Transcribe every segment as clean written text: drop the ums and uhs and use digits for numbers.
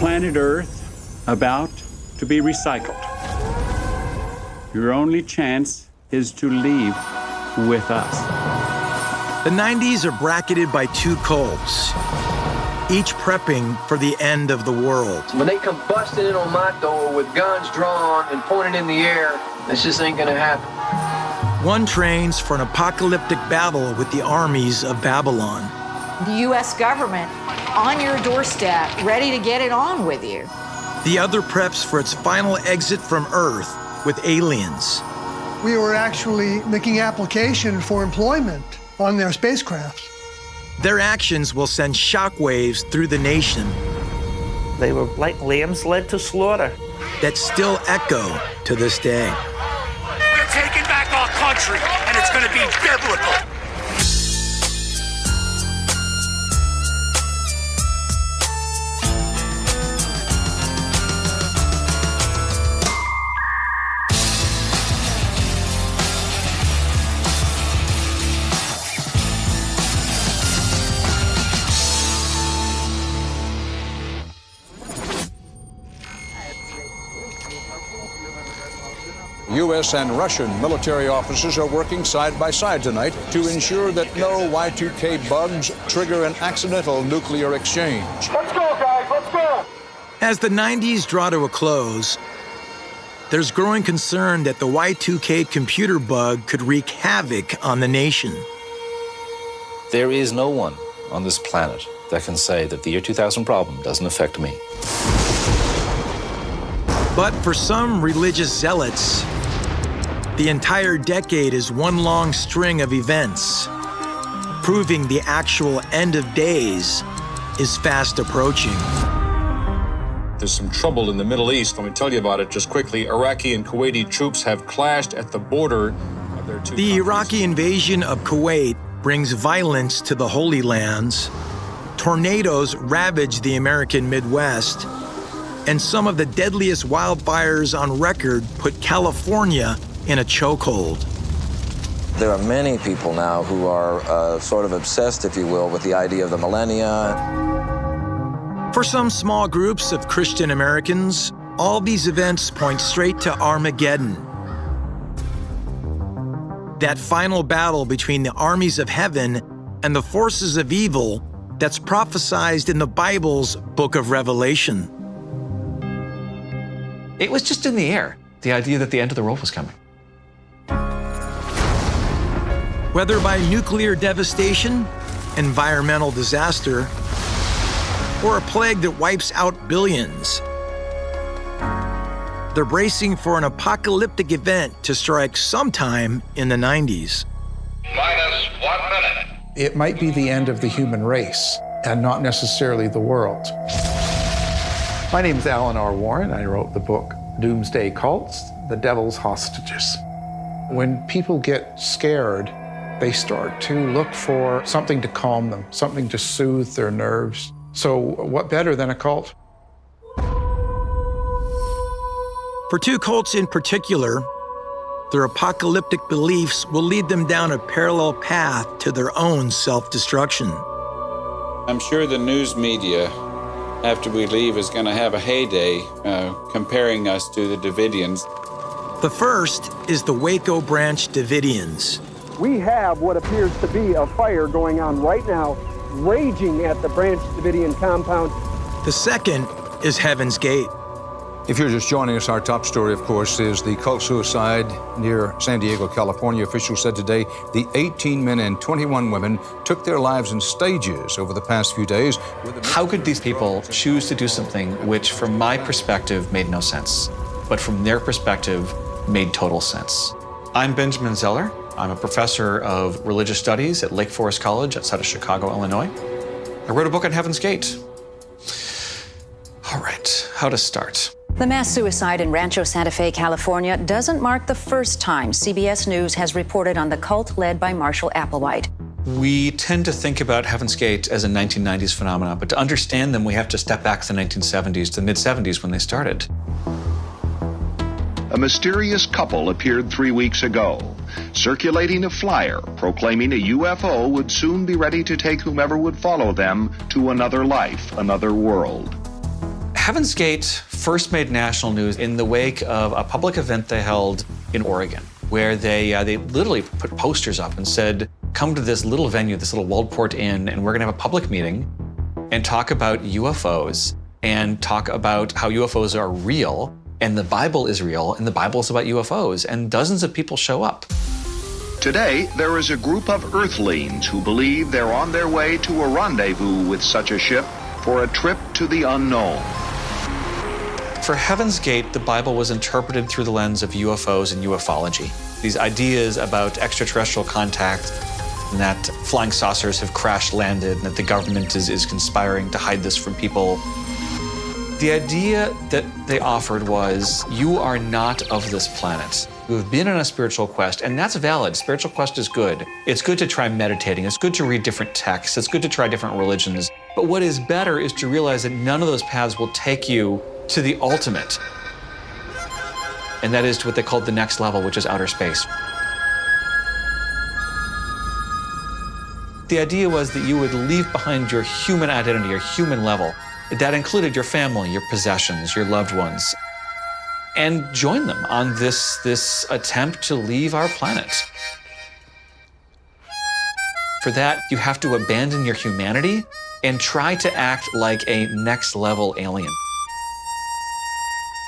planet Earth about to be recycled. Your only chance is to leave with us. The 90s are bracketed by two cults, each prepping for the end of the world. When they come busting in on my door with guns drawn and pointed in the air, this just ain't gonna happen. One trains for an apocalyptic battle with the armies of Babylon. The U.S. government on your doorstep, ready to get it on with you. The other preps for its final exit from Earth with aliens. We were actually making application for employment on their spacecraft. Their actions will send shockwaves through the nation. They were like lambs led to slaughter. That still echo to this day. We're taking back our country, and it's going to be biblical. U.S. and Russian military officers are working side by side tonight to ensure that no Y2K bugs trigger an accidental nuclear exchange. Let's go, guys, let's go! As the 90s draw to a close, there's growing concern that the Y2K computer bug could wreak havoc on the nation. There is no one on this planet that can say that the year 2000 problem doesn't affect me. But for some religious zealots, the entire decade is one long string of events, proving the actual end of days is fast approaching. There's some trouble in the Middle East. Let me tell you about it just quickly. Iraqi and Kuwaiti troops have clashed at the border of their two countries. The Iraqi invasion of Kuwait brings violence to the Holy Lands. Tornadoes ravage the American Midwest. And some of the deadliest wildfires on record put California in a chokehold. There are many people now who are sort of obsessed, if you will, with the idea of the millennia. For some small groups of Christian Americans, all these events point straight to Armageddon. That final battle between the armies of heaven and the forces of evil that's prophesied in the Bible's book of Revelation. It was just in the air, the idea that the end of the world was coming. Whether by nuclear devastation, environmental disaster, or a plague that wipes out billions, they're bracing for an apocalyptic event to strike sometime in the 90s. Minus 1 minute. It might be the end of the human race, and not necessarily the world. My name is Alan R. Warren. I wrote the book Doomsday Cults, The Devil's Hostages. When people get scared, they start to look for something to calm them, something to soothe their nerves. So what better than a cult? For two cults in particular, their apocalyptic beliefs will lead them down a parallel path to their own self-destruction. I'm sure the news media, after we leave, is going to have a heyday comparing us to the Davidians. The first is the Waco Branch Davidians. We have what appears to be a fire going on right now, raging at the Branch Davidian compound. The second is Heaven's Gate. If you're just joining us, our top story, of course, is the cult suicide near San Diego, California. Officials said today the 18 men and 21 women took their lives in stages over the past few days. How could these people choose to do something which, from my perspective, made no sense, but from their perspective, made total sense? I'm Benjamin Zeller. I'm a professor of religious studies at Lake Forest College outside of Chicago, Illinois. I wrote a book on Heaven's Gate. All right, how to start? The mass suicide in Rancho Santa Fe, California, doesn't mark the first time CBS News has reported on the cult led by Marshall Applewhite. We tend to think about Heaven's Gate as a 1990s phenomenon, but to understand them, we have to step back to the 1970s, to the mid-70s when they started. A mysterious couple appeared 3 weeks ago, circulating a flyer proclaiming a UFO would soon be ready to take whomever would follow them to another life, another world. Heaven's Gate first made national news in the wake of a public event they held in Oregon, where they literally put posters up and said, come to this little venue, this little Waldport Inn, and we're gonna have a public meeting and talk about UFOs and talk about how UFOs are real, and the Bible is real, and the Bible is about UFOs, and dozens of people show up. Today, there is a group of Earthlings who believe they're on their way to a rendezvous with such a ship for a trip to the unknown. For Heaven's Gate, the Bible was interpreted through the lens of UFOs and ufology. These ideas about extraterrestrial contact, and that flying saucers have crash landed, and that the government is conspiring to hide this from people. The idea that they offered was, you are not of this planet. You have been on a spiritual quest, and that's valid. Spiritual quest is good. It's good to try meditating. It's good to read different texts. It's good to try different religions. But what is better is to realize that none of those paths will take you to the ultimate. And that is to what they called the next level, which is outer space. The idea was that you would leave behind your human identity, your human level. That included your family, your possessions, your loved ones, and join them on this attempt to leave our planet. For that, you have to abandon your humanity and try to act like a next-level alien.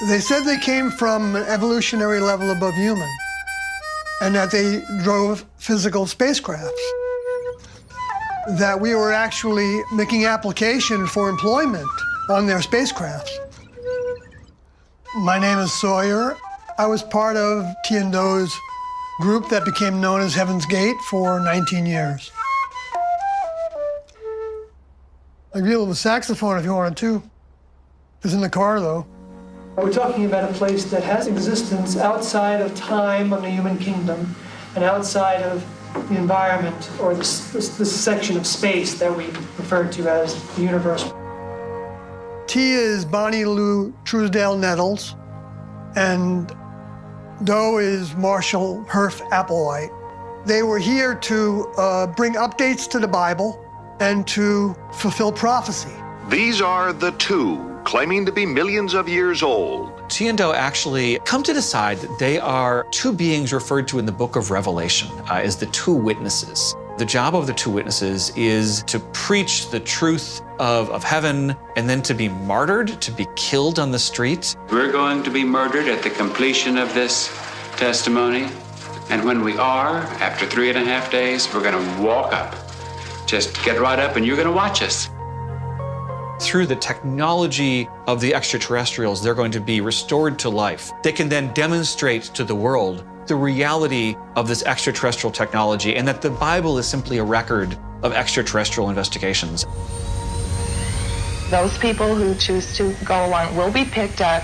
They said they came from an evolutionary level above human, and that they drove physical spacecrafts. That we were actually making application for employment on their spacecrafts. My name is Sawyer. I was part of T and Do's group that became known as Heaven's Gate for 19 years. I could deal with a saxophone if you wanted to. It's in the car, though. We're talking about a place that has existence outside of time of the human kingdom and outside of the environment, or this section of space that we refer to as the universe. T is Bonnie Lou Truesdale Nettles, and Do is Marshall Herf Applewhite. They were here to bring updates to the Bible and to fulfill prophecy. These are the two, claiming to be millions of years old. T and Do actually come to decide that they are two beings referred to in the book of Revelation as the two witnesses. The job of the two witnesses is to preach the truth of heaven, and then to be martyred, to be killed on the street. We're going to be murdered at the completion of this testimony, and when we are, after 3.5 days, we're going to walk up. Just get right up and you're going to watch us. Through the technology of the extraterrestrials, they're going to be restored to life. They can then demonstrate to the world the reality of this extraterrestrial technology, and that the Bible is simply a record of extraterrestrial investigations. Those people who choose to go along will be picked up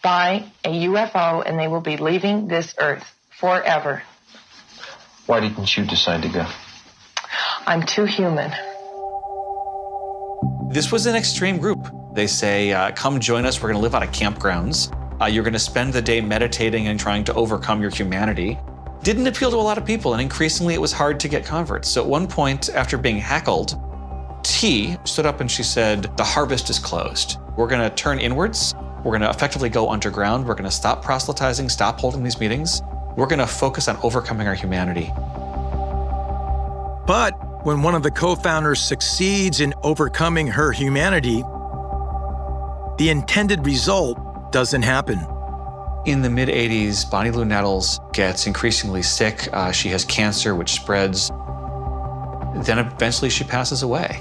by a UFO, and they will be leaving this earth forever. Why didn't you decide to go? I'm too human. This was an extreme group. They say, come join us, we're gonna live out of campgrounds. You're gonna spend the day meditating and trying to overcome your humanity. Didn't appeal to a lot of people, and increasingly it was hard to get converts. So at one point, after being heckled, T stood up and she said, the harvest is closed. We're gonna turn inwards. We're gonna effectively go underground. We're gonna stop proselytizing, stop holding these meetings. We're gonna focus on overcoming our humanity. But when one of the co-founders succeeds in overcoming her humanity, the intended result doesn't happen. In the mid-'80s, Bonnie Lou Nettles gets increasingly sick. She has cancer, which spreads. Then eventually she passes away.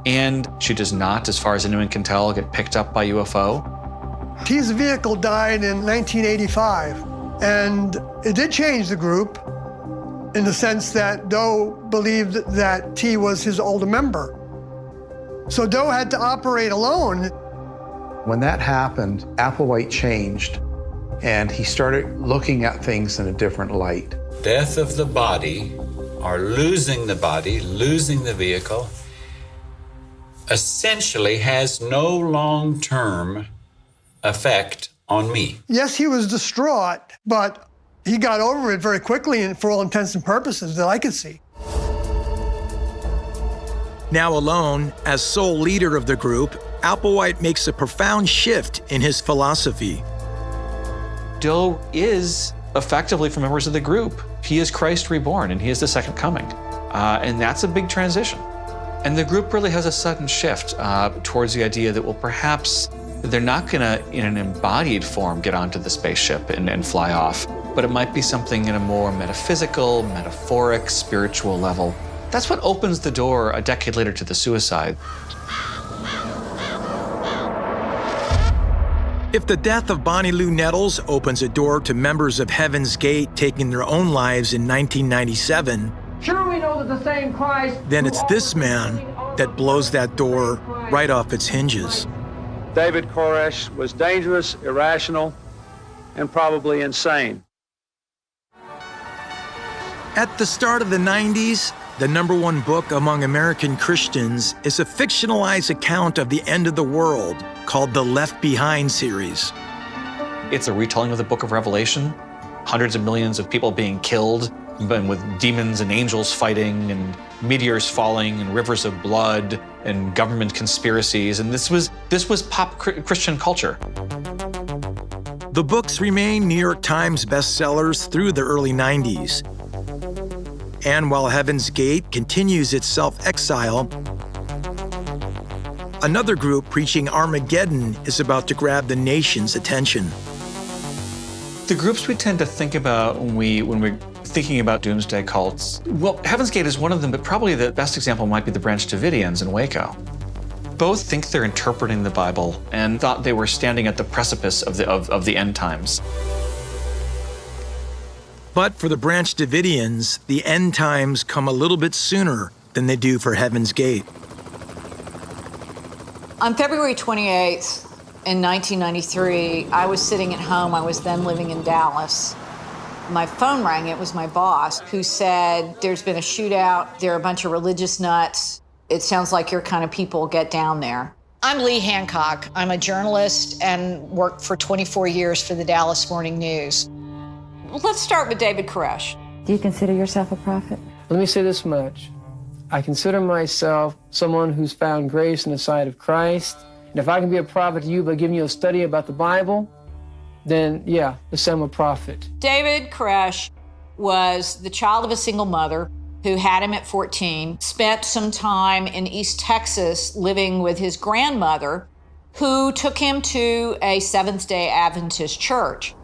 And she does not, as far as anyone can tell, get picked up by UFO. T's vehicle died in 1985, and it did change the group in the sense that Do believed that T was his older member. So Do had to operate alone. When that happened, Applewhite changed, and he started looking at things in a different light. Death of the body, or losing the body, losing the vehicle, essentially has no long-term effect on me. Yes, he was distraught, but he got over it very quickly, and for all intents and purposes that I could see. Now alone, as sole leader of the group, Applewhite makes a profound shift in his philosophy. Doe is effectively for members of the group. He is Christ reborn, and he is the second coming. And that's a big transition. And the group really has a sudden shift towards the idea that, well, perhaps they're not gonna, in an embodied form, get onto the spaceship and fly off, but it might be something in a more metaphysical, metaphoric, spiritual level. That's what opens the door a decade later to the suicide. If the death of Bonnie Lou Nettles opens a door to members of Heaven's Gate taking their own lives in 1997, Sure, we know that the same Christ. then it's this man that blows that door right off its hinges. David Koresh was dangerous, irrational, and probably insane. At the start of the 90s, the #1 book among American Christians is a fictionalized account of the end of the world called the Left Behind series. It's a retelling of the book of Revelation. Hundreds of millions of people being killed, and with demons and angels fighting, and meteors falling, and rivers of blood, and government conspiracies. And this was pop Christian culture. The books remain New York Times bestsellers through the early 90s. And while Heaven's Gate continues its self-exile, another group preaching Armageddon is about to grab the nation's attention. The groups we tend to think about when we're thinking about doomsday cults, well, Heaven's Gate is one of them, but probably the best example might be the Branch Davidians in Waco. Both think they're interpreting the Bible and thought they were standing at the precipice of the end times. But for the Branch Davidians, the end times come a little bit sooner than they do for Heaven's Gate. On February 28th, in 1993, I was sitting at home. I was then living in Dallas. My phone rang. It was my boss who said, there's been a shootout. There are a bunch of religious nuts. It sounds like your kind of people. Get down there. I'm Lee Hancock. I'm a journalist and worked for 24 years for the Dallas Morning News. Let's start with David Koresh. Do you consider yourself a prophet? Let me say this much. I consider myself someone who's found grace in the sight of Christ. And if I can be a prophet to you by giving you a study about the Bible, then yeah, I'm a prophet. David Koresh was the child of a single mother who had him at 14, spent some time in East Texas living with his grandmother, who took him to a Seventh-day Adventist church.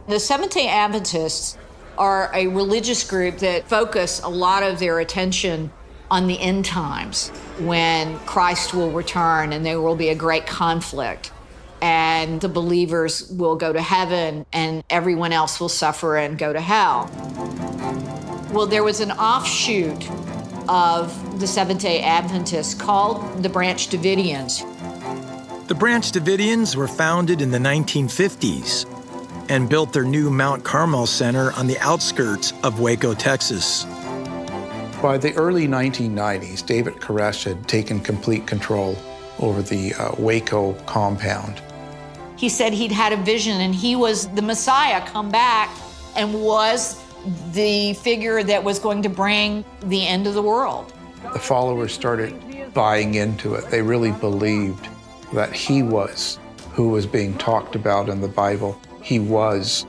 The Seventh-day Adventists are a religious group that focus a lot of their attention on the end times, when Christ will return and there will be a great conflict, and the believers will go to heaven and everyone else will suffer and go to hell. Well, there was an offshoot of the Seventh-day Adventists called the Branch Davidians. The Branch Davidians were founded in the 1950s and built their new Mount Carmel Center on the outskirts of Waco, Texas. By the early 1990s, David Koresh had taken complete control over the Waco compound. He said he'd had a vision and he was the Messiah come back and was the figure that was going to bring the end of the world. The followers started buying into it. They really believed that he was who was being talked about in the Bible. He was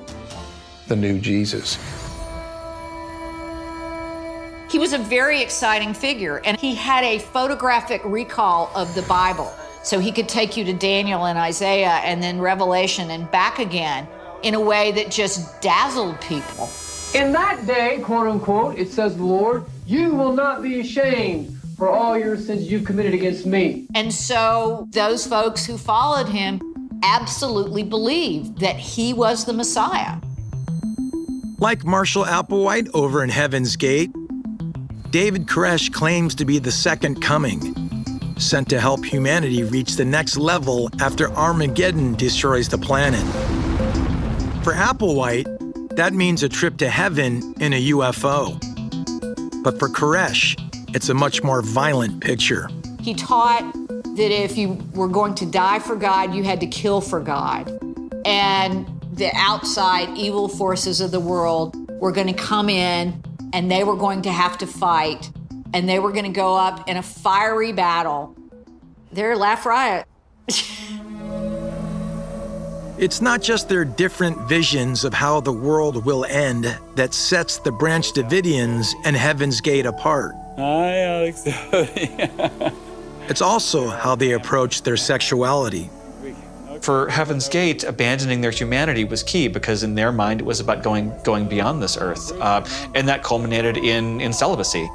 the new Jesus. He was a very exciting figure, and he had a photographic recall of the Bible. So he could take you to Daniel and Isaiah and then Revelation and back again in a way that just dazzled people. In that day, quote unquote, it says the Lord, you will not be ashamed for all your sins you've committed against me. And so those folks who followed him absolutely believed that he was the Messiah. Like Marshall Applewhite over in Heaven's Gate, David Koresh claims to be the second coming, sent to help humanity reach the next level after Armageddon destroys the planet. For Applewhite, that means a trip to heaven in a UFO. But for Koresh, it's a much more violent picture. He taught that if you were going to die for God, you had to kill for God. And the outside evil forces of the world were going to come in and they were going to have to fight, and they were going to go up in a fiery battle They're laugh riot. It's not just their different visions of how the world will end that sets the Branch Davidians and Heaven's Gate apart. Hi, Alex. It's also how they approach their sexuality. For Heaven's Gate, abandoning their humanity was key because in their mind it was about going beyond this earth. And that culminated in celibacy.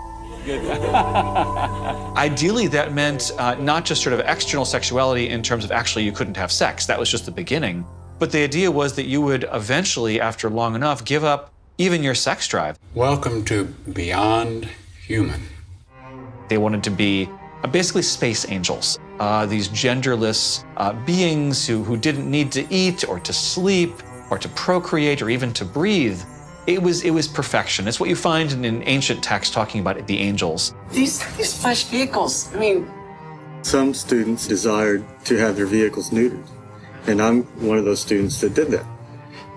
Ideally, that meant not just sort of external sexuality in terms of actually you couldn't have sex. That was just the beginning. But the idea was that you would eventually, after long enough, give up even your sex drive. Welcome to Beyond Human. They wanted to be basically space angels, these genderless beings who didn't need to eat or to sleep or to procreate or even to breathe. It was perfection. It's what you find in ancient texts talking about the angels. These flesh vehicles, I mean... Some students desired to have their vehicles neutered, and I'm one of those students that did that.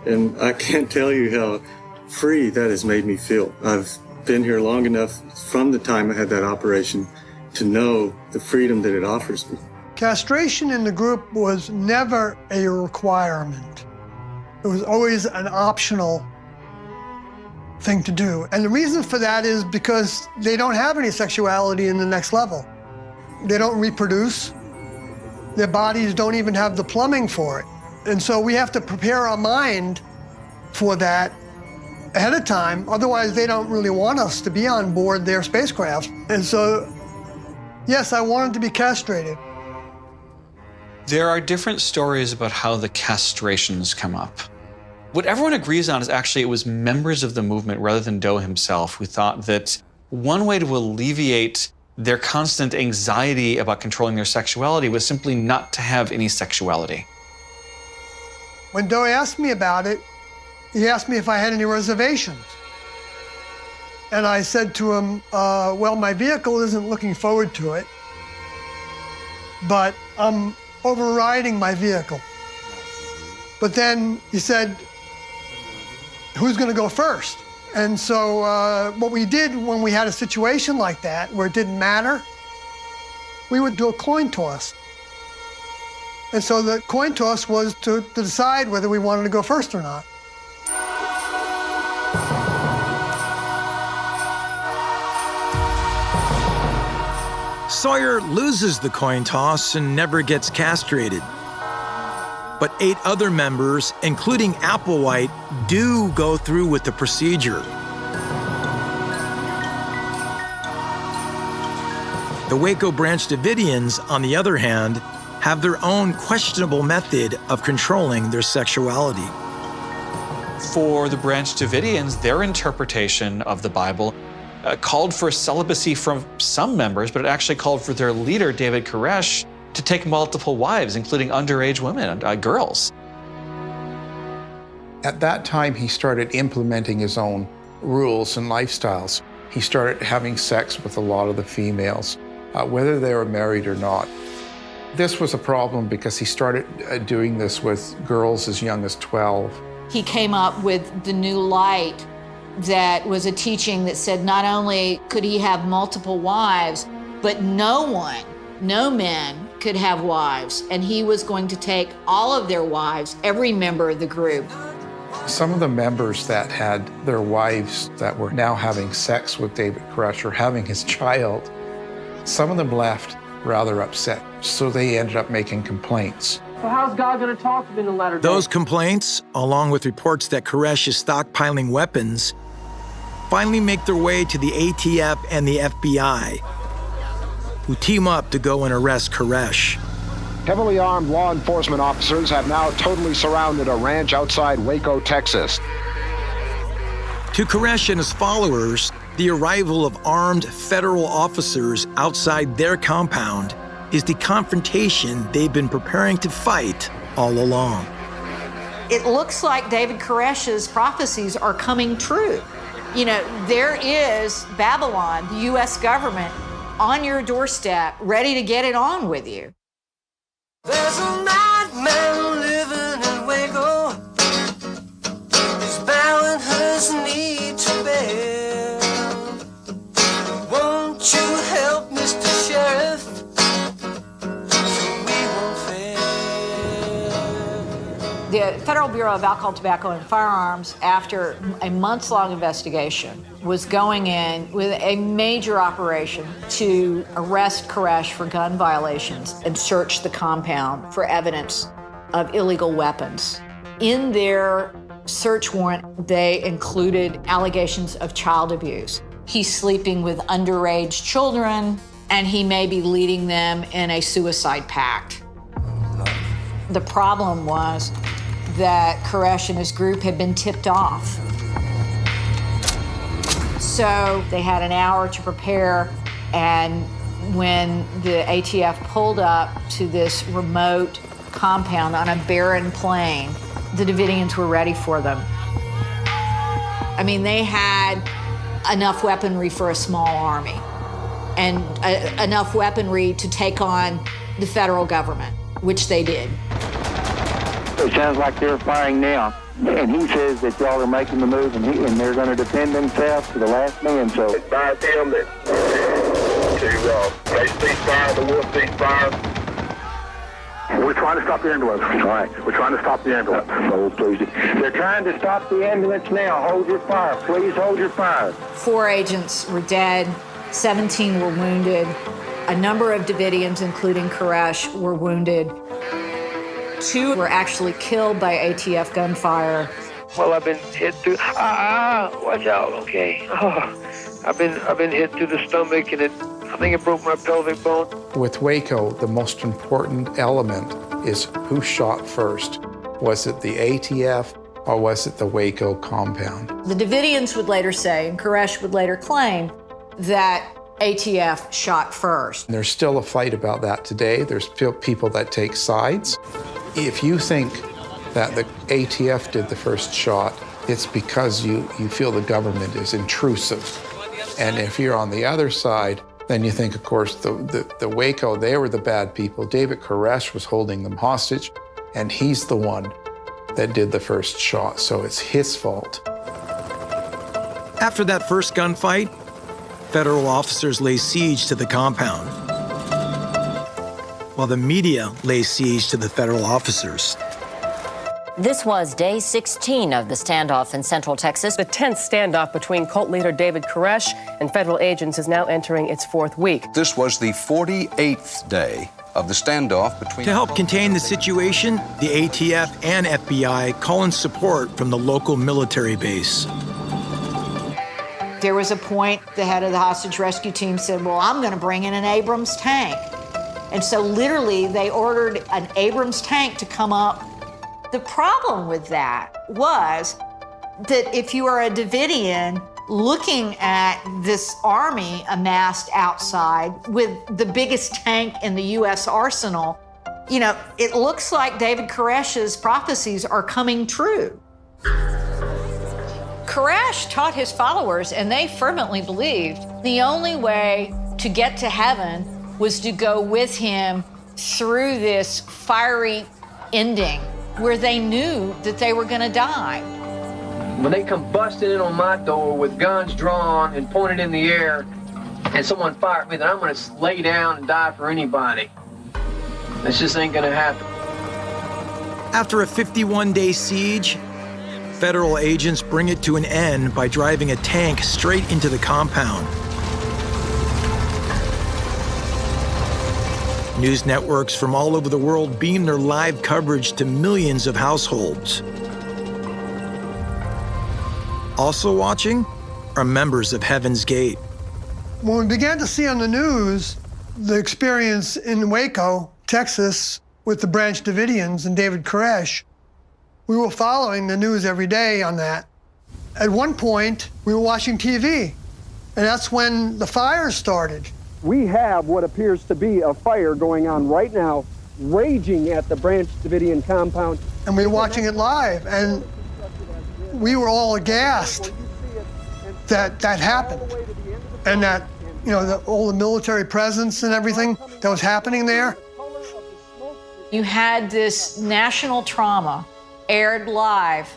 And I can't tell you how free that has made me feel. I've been here long enough from the time I had that operation to know the freedom that it offers me. Castration in the group was never a requirement. It was always an optional thing to do. And the reason for that is because they don't have any sexuality in the next level. They don't reproduce. Their bodies don't even have the plumbing for it. And so we have to prepare our mind for that ahead of time. Otherwise, they don't really want us to be on board their spacecraft. And so, yes, I wanted to be castrated. There are different stories about how the castrations come up. What everyone agrees on is actually it was members of the movement rather than Doe himself who thought that one way to alleviate their constant anxiety about controlling their sexuality was simply not to have any sexuality. When Doe asked me about it, he asked me if I had any reservations. And I said to him, well, my vehicle isn't looking forward to it, but I'm overriding my vehicle. But then he said, who's going to go first? And so what we did when we had a situation like that, where it didn't matter, we would do a coin toss. And so the coin toss was to decide whether we wanted to go first or not. Sawyer loses the coin toss and never gets castrated. But 8 other members, including Applewhite, do go through with the procedure. The Waco Branch Davidians, on the other hand, have their own questionable method of controlling their sexuality. For the Branch Davidians, their interpretation of the Bible called for celibacy from some members, but it actually called for their leader, David Koresh, to take multiple wives, including underage women, girls. At that time, he started implementing his own rules and lifestyles. He started having sex with a lot of the females, whether they were married or not. This was a problem because he started doing this with girls as young as 12. He came up with the new light that was a teaching that said not only could he have multiple wives, but no men could have wives, and he was going to take all of their wives, every member of the group. Some of the members that had their wives that were now having sex with David Koresh or having his child, some of them left rather upset, so they ended up making complaints. So how's God going to talk to me in the latter days? Those complaints, along with reports that Koresh is stockpiling weapons, finally make their way to the ATF and the FBI, who team up to go and arrest Koresh. Heavily armed law enforcement officers have now totally surrounded a ranch outside Waco, Texas. To Koresh and his followers, the arrival of armed federal officers outside their compound is the confrontation they've been preparing to fight all along. It looks like David Koresh's prophecies are coming true. You know, there is Babylon, the U.S. government, on your doorstep, ready to get it on with you. There's a madman living in Waco. He's bowing his knee to bear. Won't you help, Mr. Sheriff? The Federal Bureau of Alcohol, Tobacco, and Firearms, after a months-long investigation, was going in with a major operation to arrest Koresh for gun violations and search the compound for evidence of illegal weapons. In their search warrant, they included allegations of child abuse. He's sleeping with underage children, and he may be leading them in a suicide pact. The problem was that Koresh and his group had been tipped off. So they had an hour to prepare, and when the ATF pulled up to this remote compound on a barren plain, the Davidians were ready for them. I mean, they had enough weaponry for a small army and enough weaponry to take on the federal government, which they did. It sounds like they're firing now, and he says that y'all are making the move, and they're going to defend themselves to the last man. So advise him that they cease fire, the wolf cease fire. We're trying to stop the ambulance. All right, we're trying to stop the ambulance. Oh, please. They're trying to stop the ambulance now. Hold your fire. Please hold your fire. 4 agents were dead. 17 were wounded. A number of Davidians, including Koresh, were wounded. 2 were actually killed by ATF gunfire. Well, I've been hit through. Watch out. Okay. I've been hit through the stomach, and I think it broke my pelvic bone. With Waco, the most important element is who shot first. Was it the ATF or was it the Waco compound? The Davidians would later say, and Koresh would later claim, that ATF shot first. There's still a fight about that today. There's still people that take sides. If you think that the ATF did the first shot, it's because you feel the government is intrusive. And if you're on the other side, then you think, of course, the Waco, they were the bad people. David Koresh was holding them hostage, and he's the one that did the first shot, so it's his fault. After that first gunfight, federal officers lay siege to the compound, while the media lay siege to the federal officers. This was day 16 of the standoff in Central Texas. The tense standoff between cult leader David Koresh and federal agents is now entering its 4th week. This was the 48th day of the standoff between... To help contain the situation, the ATF and FBI call in support from the local military base. There was a point the head of the hostage rescue team said, well, I'm going to bring in an Abrams tank. And so literally they ordered an Abrams tank to come up. The problem with that was that if you are a Davidian looking at this army amassed outside with the biggest tank in the U.S. arsenal, you know, it looks like David Koresh's prophecies are coming true. Koresh taught his followers, and they fervently believed, the only way to get to heaven was to go with him through this fiery ending where they knew that they were going to die. When they come busting in on my door with guns drawn and pointed in the air, and someone fired me, then I'm going to lay down and die for anybody. This just ain't going to happen. After a 51-day siege, federal agents bring it to an end by driving a tank straight into the compound. News networks from all over the world beam their live coverage to millions of households. Also watching are members of Heaven's Gate. When we began to see on the news the experience in Waco, Texas, with the Branch Davidians and David Koresh, we were following the news every day on that. At one point, we were watching TV, and that's when the fire started. We have what appears to be a fire going on right now, raging at the Branch Davidian compound. And we were watching it live, and we were all aghast that that happened. And that, you know, all the military presence and everything that was happening there. You had this national trauma aired live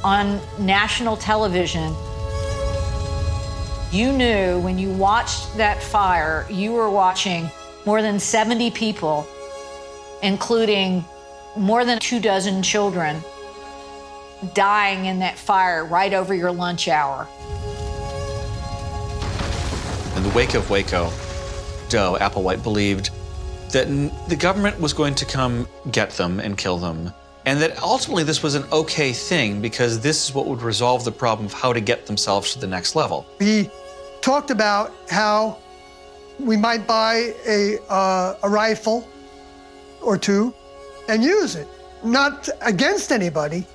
on national television. You knew when you watched that fire, you were watching more than 70 people, including more than 24 children, dying in that fire right over your lunch hour. In the wake of Waco, Doe Applewhite believed that the government was going to come get them and kill them, and that ultimately this was an okay thing because this is what would resolve the problem of how to get themselves to the next level. He talked about how we might buy a rifle or two and use it, not against anybody,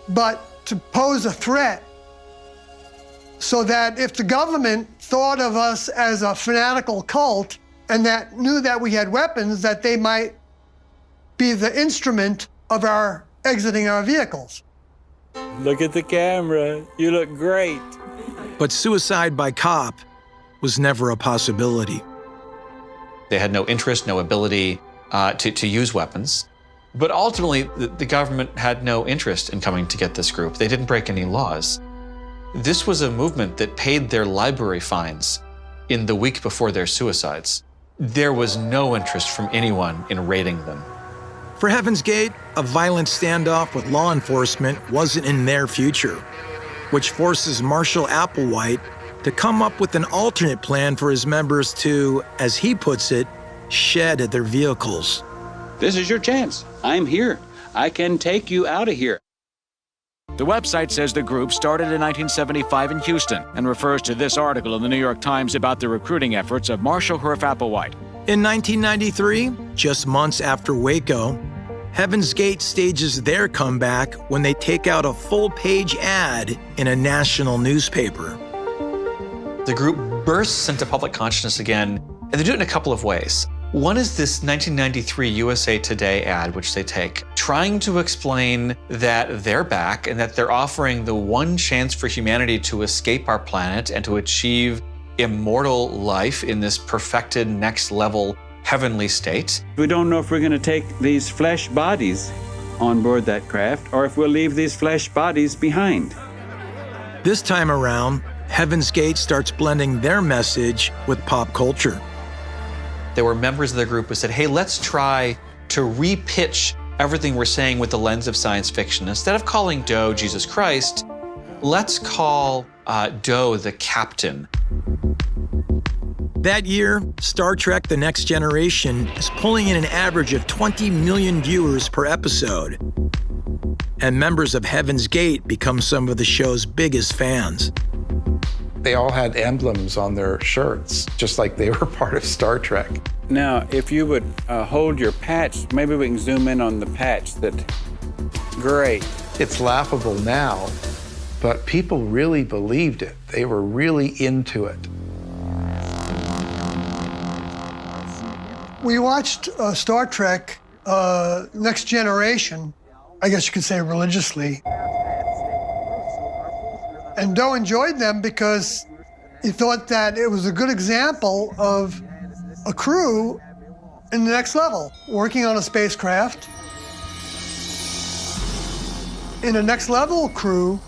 but to pose a threat so that if the government thought of us as a fanatical cult and that knew that we had weapons, that they might be the instrument of our exiting our vehicles. Look at the camera. You look great. But suicide by cop was never a possibility. They had no interest, no ability to use weapons. But ultimately, the government had no interest in coming to get this group. They didn't break any laws. This was a movement that paid their library fines in the week before their suicides. There was no interest from anyone in raiding them. For Heaven's Gate, a violent standoff with law enforcement wasn't in their future, which forces Marshall Applewhite to come up with an alternate plan for his members to, as he puts it, shed their vehicles. This is your chance. I'm here. I can take you out of here. The website says the group started in 1975 in Houston and refers to this article in the New York Times about the recruiting efforts of Marshall Herf Applewhite. In 1993, just months after Waco, Heaven's Gate stages their comeback when they take out a full-page ad in a national newspaper. The group bursts into public consciousness again, and they do it in a couple of ways. One is this 1993 USA Today ad, which they take, trying to explain that they're back and that they're offering the one chance for humanity to escape our planet and to achieve immortal life in this perfected next level heavenly state. We don't know if we're going to take these flesh bodies on board that craft or if we'll leave these flesh bodies behind. This time around, Heaven's Gate starts blending their message with pop culture. There were members of the group who said, hey, let's try to repitch everything we're saying with the lens of science fiction. Instead of calling Doe Jesus Christ, let's call Doe the captain. That year, Star Trek The Next Generation is pulling in an average of 20 million viewers per episode. And members of Heaven's Gate become some of the show's biggest fans. They all had emblems on their shirts, just like they were part of Star Trek. Now, if you would hold your patch, maybe we can zoom in on the patch. Great. It's laughable now, but people really believed it. They were really into it. We watched Star Trek Next Generation, I guess you could say religiously. And Doe enjoyed them because he thought that it was a good example of a crew in the next level, working on a spacecraft. In a next level crew,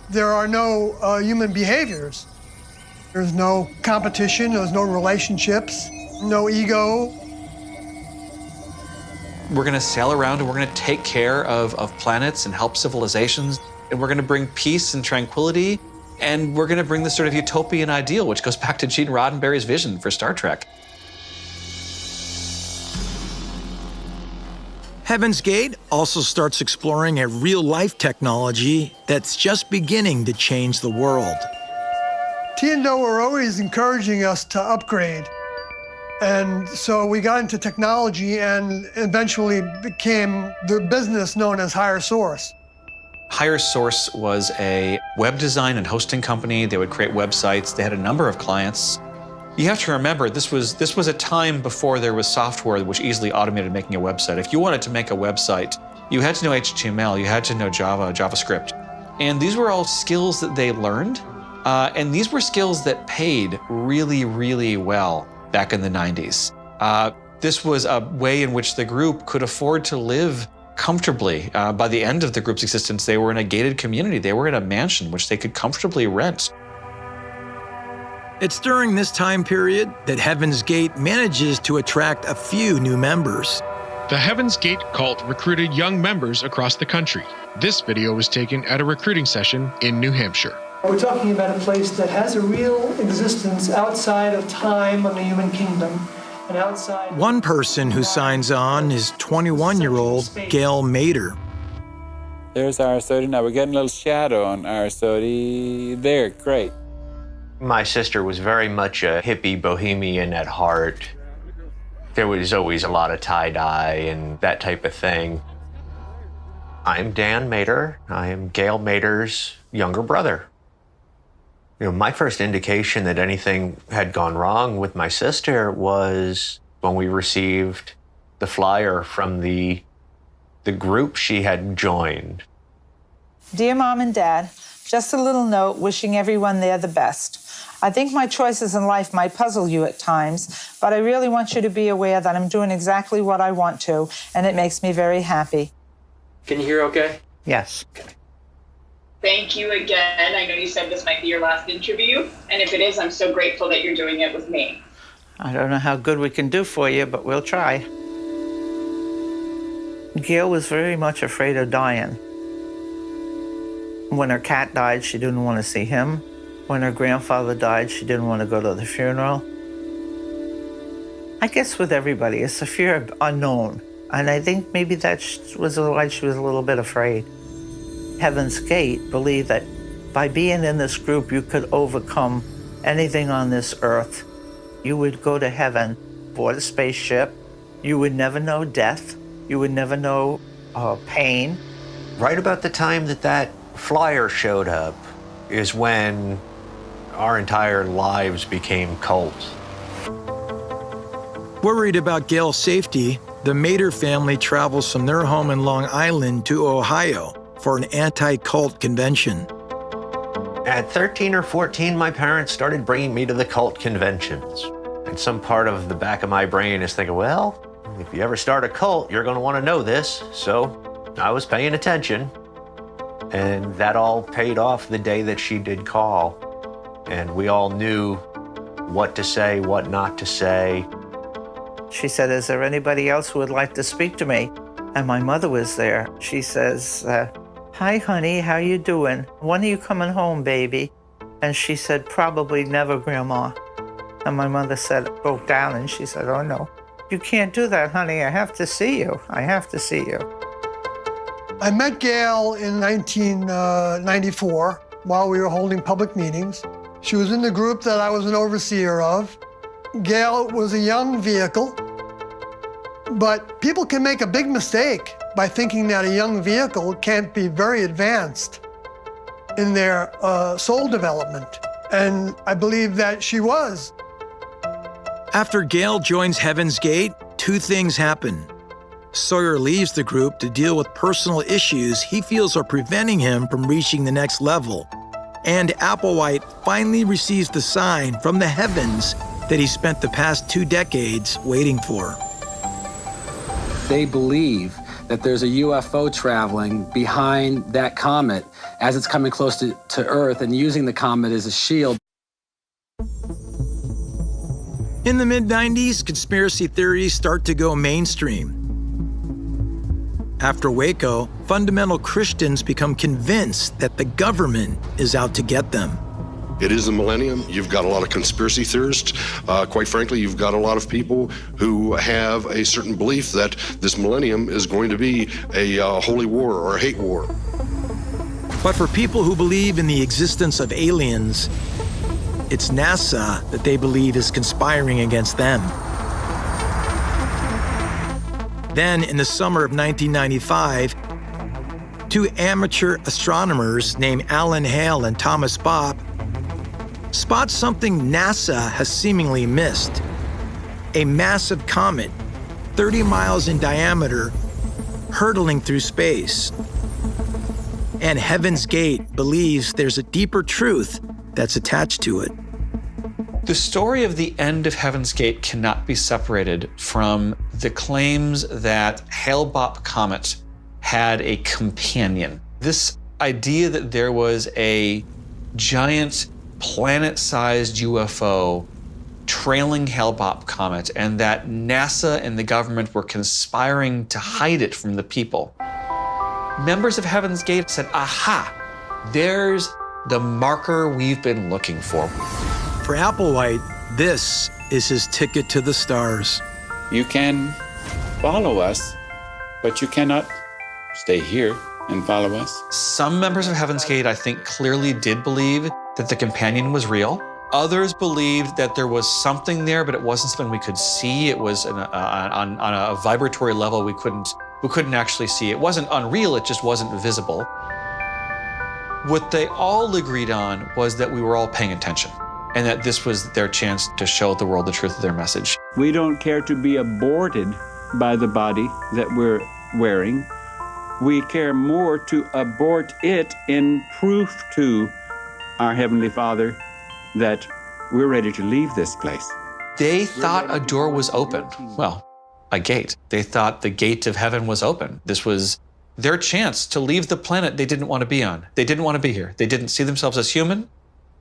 there are no human behaviors. There's no competition, there's no relationships, no ego. We're going to sail around and we're going to take care of planets and help civilizations. And we're going to bring peace and tranquility. And we're going to bring this sort of utopian ideal, which goes back to Gene Roddenberry's vision for Star Trek. Heaven's Gate also starts exploring a real-life technology that's just beginning to change the world. T and Doe were always encouraging us to upgrade. And so we got into technology and eventually became the business known as Higher Source. Higher Source was a web design and hosting company. They would create websites. They had a number of clients. You have to remember, this was a time before there was software which easily automated making a website. If you wanted to make a website, you had to know HTML, you had to know Java, JavaScript. And these were all skills that they learned. And these were skills that paid really, really well back in the 90s. This was a way in which the group could afford to live comfortably. By the end of the group's existence, they were in a gated community. They were in a mansion which they could comfortably rent. It's during this time period that Heaven's Gate manages to attract a few new members. The Heaven's Gate cult recruited young members across the country. This video was taken at a recruiting session in New Hampshire. We're talking about a place that has a real existence outside of time on the human kingdom and outside. One person who signs on is 21-year-old Gail Mater. There's our Sodi. Now we're getting a little shadow on our Sodi. There, great. My sister was very much a hippie bohemian at heart. There was always a lot of tie-dye and that type of thing. I'm Dan Mater. I am Gail Mater's younger brother. You know, my first indication that anything had gone wrong with my sister was when we received the flyer from the group she had joined. Dear Mom and Dad, just a little note wishing everyone there the best. I think my choices in life might puzzle you at times, but I really want you to be aware that I'm doing exactly what I want to, and it makes me very happy. Can you hear okay? Yes. Okay. Thank you again. I know you said this might be your last interview, and if it is, I'm so grateful that you're doing it with me. I don't know how good we can do for you, but we'll try. Gail was very much afraid of dying. When her cat died, she didn't want to see him. When her grandfather died, she didn't want to go to the funeral. I guess with everybody, it's a fear of unknown. And I think maybe that was why she was a little bit afraid. Heaven's Gate believed that by being in this group, you could overcome anything on this earth. You would go to heaven, board a spaceship. You would never know death. You would never know pain. Right about the time that flyer showed up is when our entire lives became cults. Worried about Gail's safety, the Mater family travels from their home in Long Island to Ohio for an anti-cult convention. At 13 or 14, my parents started bringing me to the cult conventions. And some part of the back of my brain is thinking, well, if you ever start a cult, you're going to want to know this. So I was paying attention. And that all paid off the day that she did call. And we all knew what to say, what not to say. She said, is there anybody else who would like to speak to me? And my mother was there. She says, hi, honey, how you doing? When are you coming home, baby? And she said, probably never, Grandma. And my mother broke down, and she said, oh, no, you can't do that, honey. I have to see you. I have to see you. I met Gail in 1994 while we were holding public meetings. She was in the group that I was an overseer of. Gail was a young vehicle, but people can make a big mistake by thinking that a young vehicle can't be very advanced in their soul development. And I believe that she was. After Gail joins Heaven's Gate, two things happen. Sawyer leaves the group to deal with personal issues he feels are preventing him from reaching the next level. And Applewhite finally receives the sign from the heavens that he spent the past 2 decades waiting for. They believe that there's a UFO traveling behind that comet as it's coming close to Earth and using the comet as a shield. In the mid-90s, conspiracy theories start to go mainstream. After Waco, fundamental Christians become convinced that the government is out to get them. It is the millennium. You've got a lot of conspiracy theorists. Quite frankly, you've got a lot of people who have a certain belief that this millennium is going to be a holy war or a hate war. But for people who believe in the existence of aliens, it's NASA that they believe is conspiring against them. Then, in the summer of 1995, 2 amateur astronomers named Alan Hale and Thomas Bopp spot something NASA has seemingly missed. A massive comet, 30 miles in diameter, hurtling through space. And Heaven's Gate believes there's a deeper truth that's attached to it. The story of the end of Heaven's Gate cannot be separated from the claims that Hale-Bopp comet had a companion. This idea that there was a giant planet-sized UFO trailing Hale-Bopp comet and that NASA and the government were conspiring to hide it from the people, members of Heaven's Gate said, aha, there's the marker we've been looking for. For Applewhite, this is his ticket to the stars. You can follow us, but you cannot stay here and follow us. Some members of Heaven's Gate, I think, clearly did believe that the companion was real. Others believed that there was something there, but it wasn't something we could see. It was on a vibratory level we couldn't actually see. It wasn't unreal, it just wasn't visible. What they all agreed on was that we were all paying attention and that this was their chance to show the world the truth of their message. We don't care to be aborted by the body that we're wearing. We care more to abort it in proof to our Heavenly Father that we're ready to leave this place. They thought a door was open. Well, a gate. They thought the gate of heaven was open. This was their chance to leave the planet they didn't want to be on. They didn't want to be here. They didn't see themselves as human.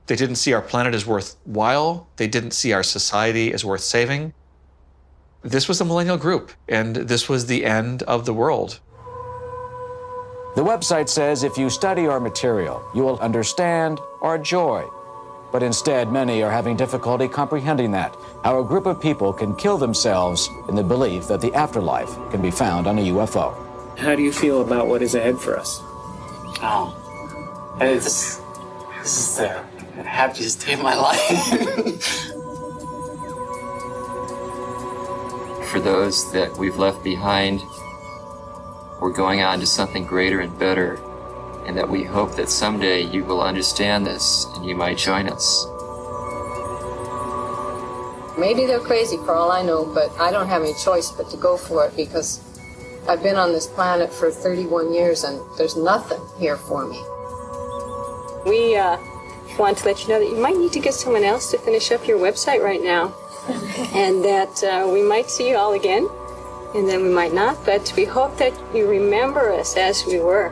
They didn't see our planet as worthwhile. They didn't see our society as worth saving. This was the millennial group, and this was the end of the world. The website says if you study our material, you will understand our joy. But instead, many are having difficulty comprehending that, how a group of people can kill themselves in the belief that the afterlife can be found on a UFO. How do you feel about what is ahead for us? Oh, this is the happiest day of my life. For those that we've left behind, we're going on to something greater and better, and that we hope that someday you will understand this and you might join us. Maybe they're crazy for all I know, but I don't have any choice but to go for it because I've been on this planet for 31 years and there's nothing here for me. We want to let you know that you might need to get someone else to finish up your website right now, and that we might see you all again, and then we might not, but we hope that you remember us as we were,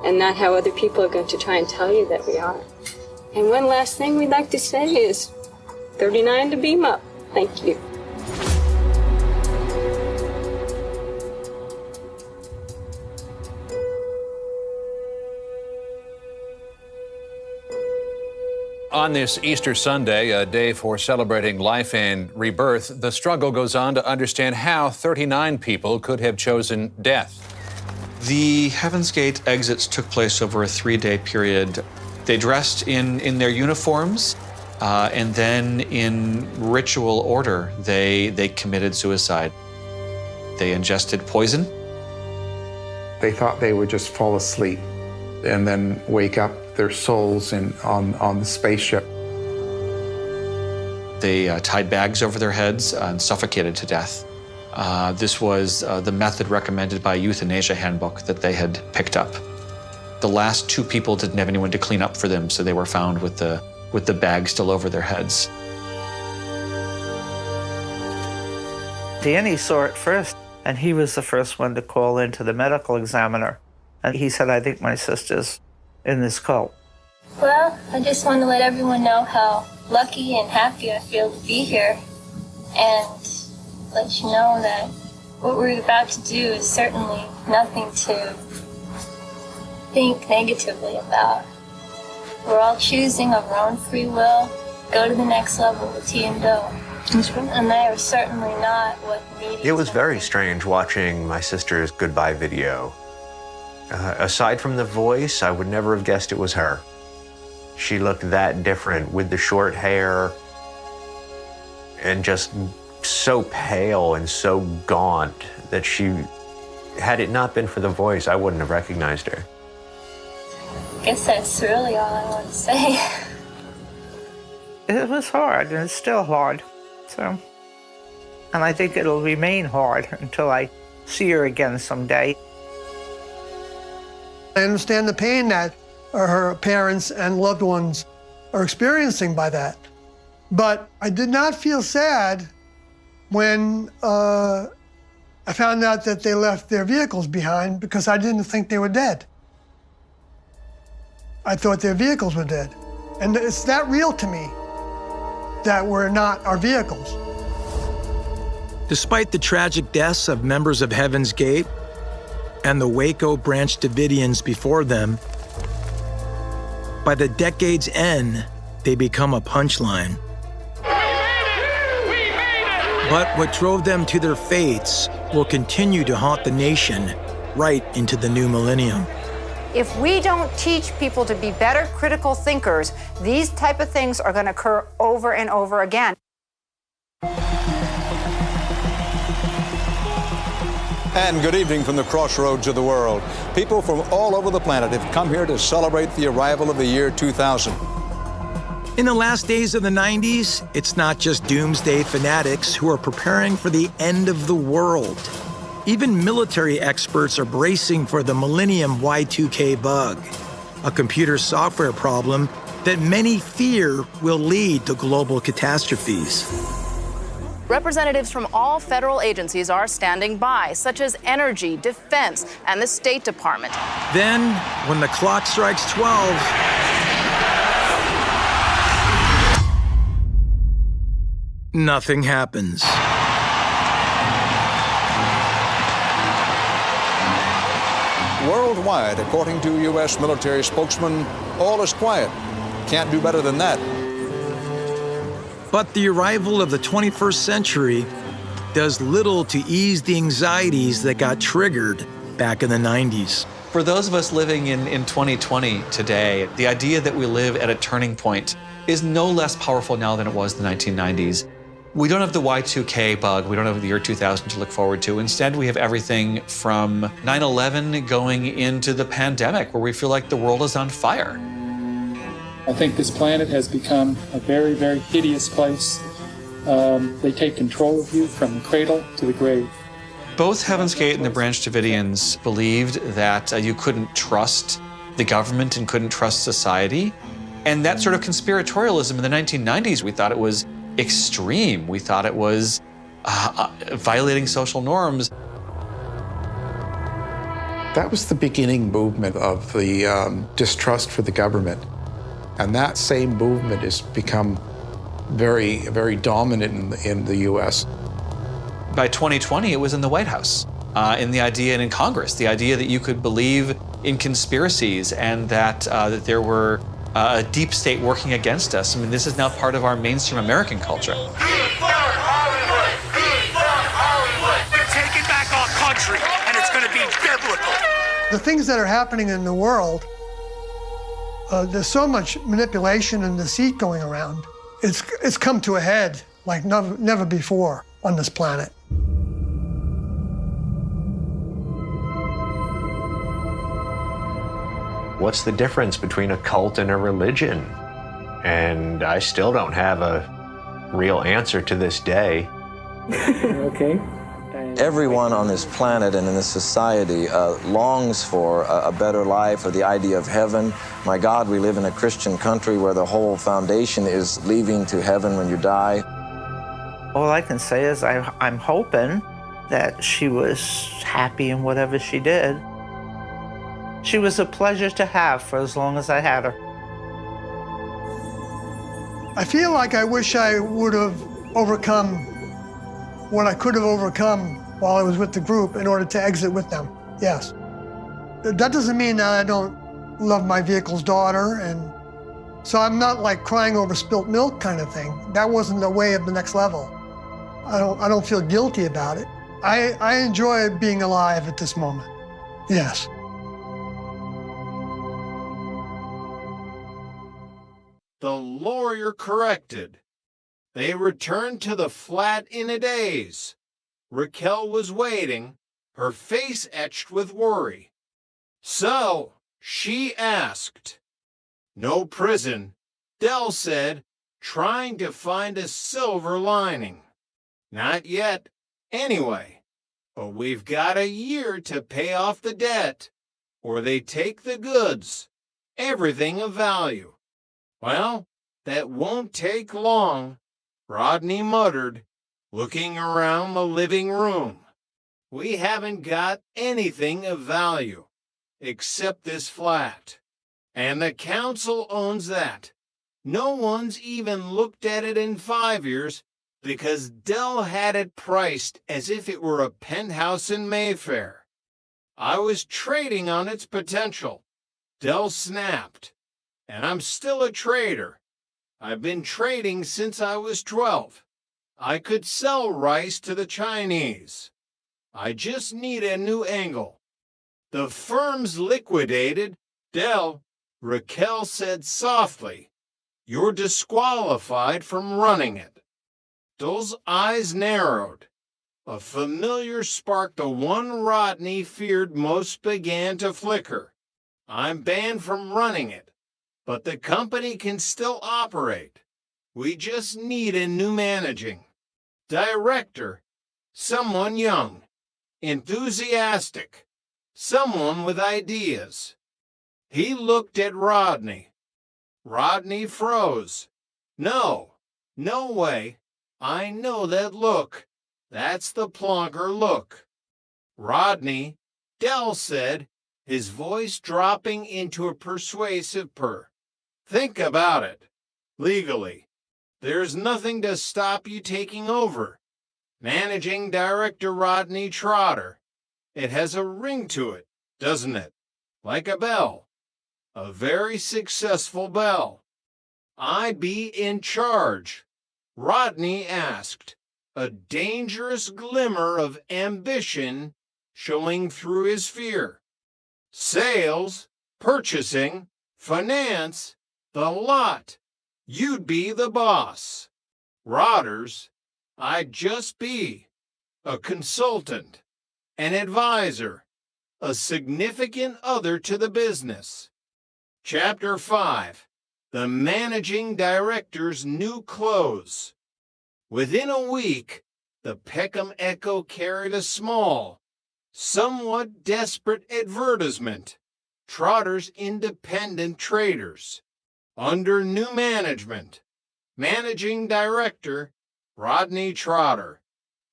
and not how other people are going to try and tell you that we are. And one last thing we'd like to say is 39 to beam up. Thank you. On this Easter Sunday, a day for celebrating life and rebirth, the struggle goes on to understand how 39 people could have chosen death. The Heaven's Gate exits took place over a 3-day period. They dressed in their uniforms, and then in ritual order, they committed suicide. They ingested poison. They thought they would just fall asleep and then wake up their souls on the spaceship. They tied bags over their heads and suffocated to death. This was the method recommended by a euthanasia handbook that they had picked up. The last 2 people didn't have anyone to clean up for them, so they were found with the bag still over their heads. Danny saw it first, and he was the first one to call into the medical examiner. And he said, I think my sister's in this cult. Well, I just want to let everyone know how lucky and happy I feel to be here, and let you know that what we're about to do is certainly nothing to think negatively about. We're all choosing of our own free will, go to the next level with tea and dough. And they are certainly not what media. It was very strange watching my sister's goodbye video. Aside from the voice, I would never have guessed it was her. She looked that different with the short hair and just so pale and so gaunt that had it not been for the voice, I wouldn't have recognized her. I guess that's really all I want to say. It was hard, and it's still hard. So, and I think it'll remain hard until I see her again someday. I understand the pain that her parents and loved ones are experiencing by that. But I did not feel sad when I found out that they left their vehicles behind, because I didn't think they were dead. I thought their vehicles were dead. And it's that real to me. that were not our vehicles. Despite the tragic deaths of members of Heaven's Gate and the Waco Branch Davidians before them, by the decade's end, they become a punchline. But what drove them to their fates will continue to haunt the nation right into the new millennium. If we don't teach people to be better critical thinkers, these type of things are going to occur over and over again. And good evening from the crossroads of the world. People from all over the planet have come here to celebrate the arrival of the year 2000. In the last days of the 90s, it's not just doomsday fanatics who are preparing for the end of the world. Even military experts are bracing for the Millennium Y2K bug, a computer software problem that many fear will lead to global catastrophes. Representatives from all federal agencies are standing by, such as Energy, Defense, and the State Department. Then, when the clock strikes 12, nothing happens. Worldwide, according to U.S. military spokesman, all is quiet. Can't do better than that. But the arrival of the 21st century does little to ease the anxieties that got triggered back in the 90s. For those of us living in 2020 today, the idea that we live at a turning point is no less powerful now than it was in the 1990s. We don't have the Y2K bug, we don't have the year 2000 to look forward to. Instead, we have everything from 9/11 going into the pandemic, where we feel like the world is on fire. I think this planet has become a very, very hideous place. They take control of you from the cradle to the grave. Both Heaven's Gate and the Branch Davidians believed that you couldn't trust the government and couldn't trust society. And that sort of conspiratorialism in the 1990s, we thought it was extreme. We thought it was violating social norms. That was the beginning movement of the distrust for the government. And that same movement has become very, very dominant in the U.S. By 2020, it was in the White House, in the idea and in Congress, the idea that you could believe in conspiracies and that there were a deep state working against us. I mean, this is now part of our mainstream American culture. Defund Hollywood! Defund Hollywood! We're taking back our country, and it's going to be biblical. The things that are happening in the world, there's so much manipulation and deceit going around. It's come to a head like never before on this planet. What's the difference between a cult and a religion? And I still don't have a real answer to this day. Okay. Everyone on this planet and in this society longs for a better life, or the idea of heaven. My God, we live in a Christian country where the whole foundation is leaving to heaven when you die. All I can say is I'm hoping that she was happy in whatever she did. She was a pleasure to have for as long as I had her. I feel like I wish I would have overcome what I could have overcome while I was with the group in order to exit with them, yes. That doesn't mean that I don't love my vehicle's daughter, and so I'm not like crying over spilt milk kind of thing. That wasn't the way of the next level. I don't feel guilty about it. I enjoy being alive at this moment, yes. The lawyer corrected. They returned to the flat in a daze. Raquel was waiting, her face etched with worry. So she asked. No prison, Dell said, trying to find a silver lining. Not yet, anyway. But we've got a year to pay off the debt, or they take the goods, everything of value. Well, that won't take long, Rodney muttered, looking around the living room. We haven't got anything of value, except this flat. And the council owns that. No one's even looked at it in 5 years because Dell had it priced as if it were a penthouse in Mayfair. I was trading on its potential. Dell snapped. And I'm still a trader. I've been trading since I was 12. I could sell rice to the Chinese. I just need a new angle. The firm's liquidated. Dell, Raquel said softly, "You're disqualified from running it." Dell's eyes narrowed. A familiar spark, the one Rodney feared most, began to flicker. "I'm banned from running it, but the company can still operate. We just need a new managing director, someone young, enthusiastic, someone with ideas." He looked at Rodney. Rodney froze. "No, no way. I know that look. That's the plonker look." "Rodney," Dell said, his voice dropping into a persuasive purr. "Think about it. Legally, there's nothing to stop you taking over. Managing Director Rodney Trotter. It has a ring to it, doesn't it? Like a bell. A very successful bell. I be in charge?" Rodney asked, a dangerous glimmer of ambition showing through his fear. "Sales, purchasing, finance, the lot. You'd be the boss. Rotters, I'd just be a consultant, an advisor, a significant other to the business." Chapter 5. The Managing Director's New Clothes. Within a week, the Peckham Echo carried a small, somewhat desperate advertisement. Trotter's Independent Traders. Under new management. Managing Director, Rodney Trotter.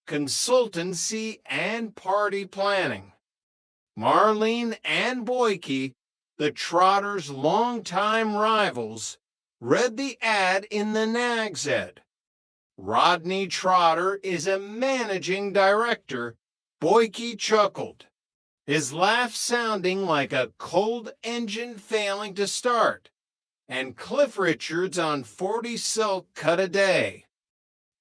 Consultancy and party planning. Marlene and Boyke, the Trotters' longtime rivals, read the ad in the Nag's Head. Rodney Trotter is a managing director. Boyke chuckled, his laugh sounding like a cold engine failing to start, and Cliff Richards on 40 silk cut a day.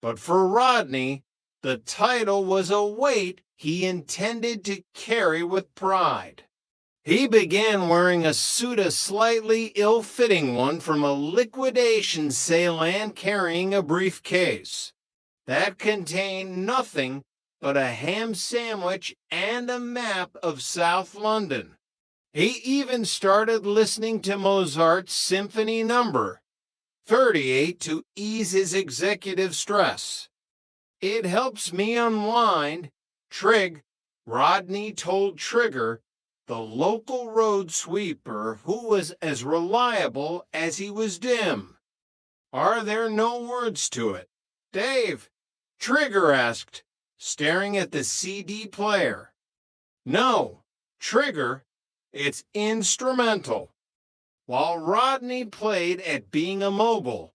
But for Rodney, the title was a weight he intended to carry with pride. He began wearing a suit, a slightly ill-fitting one from a liquidation sale, and carrying a briefcase that contained nothing but a ham sandwich and a map of South London. He even started listening to Mozart's Symphony No. 38 to ease his executive stress. "It helps me unwind," Trig, Rodney told Trigger, the local road sweeper who was as reliable as he was dim. "Are there no words to it, Dave?" Trigger asked, staring at the CD player. "No, Trigger, it's instrumental." While Rodney played at being a mobile,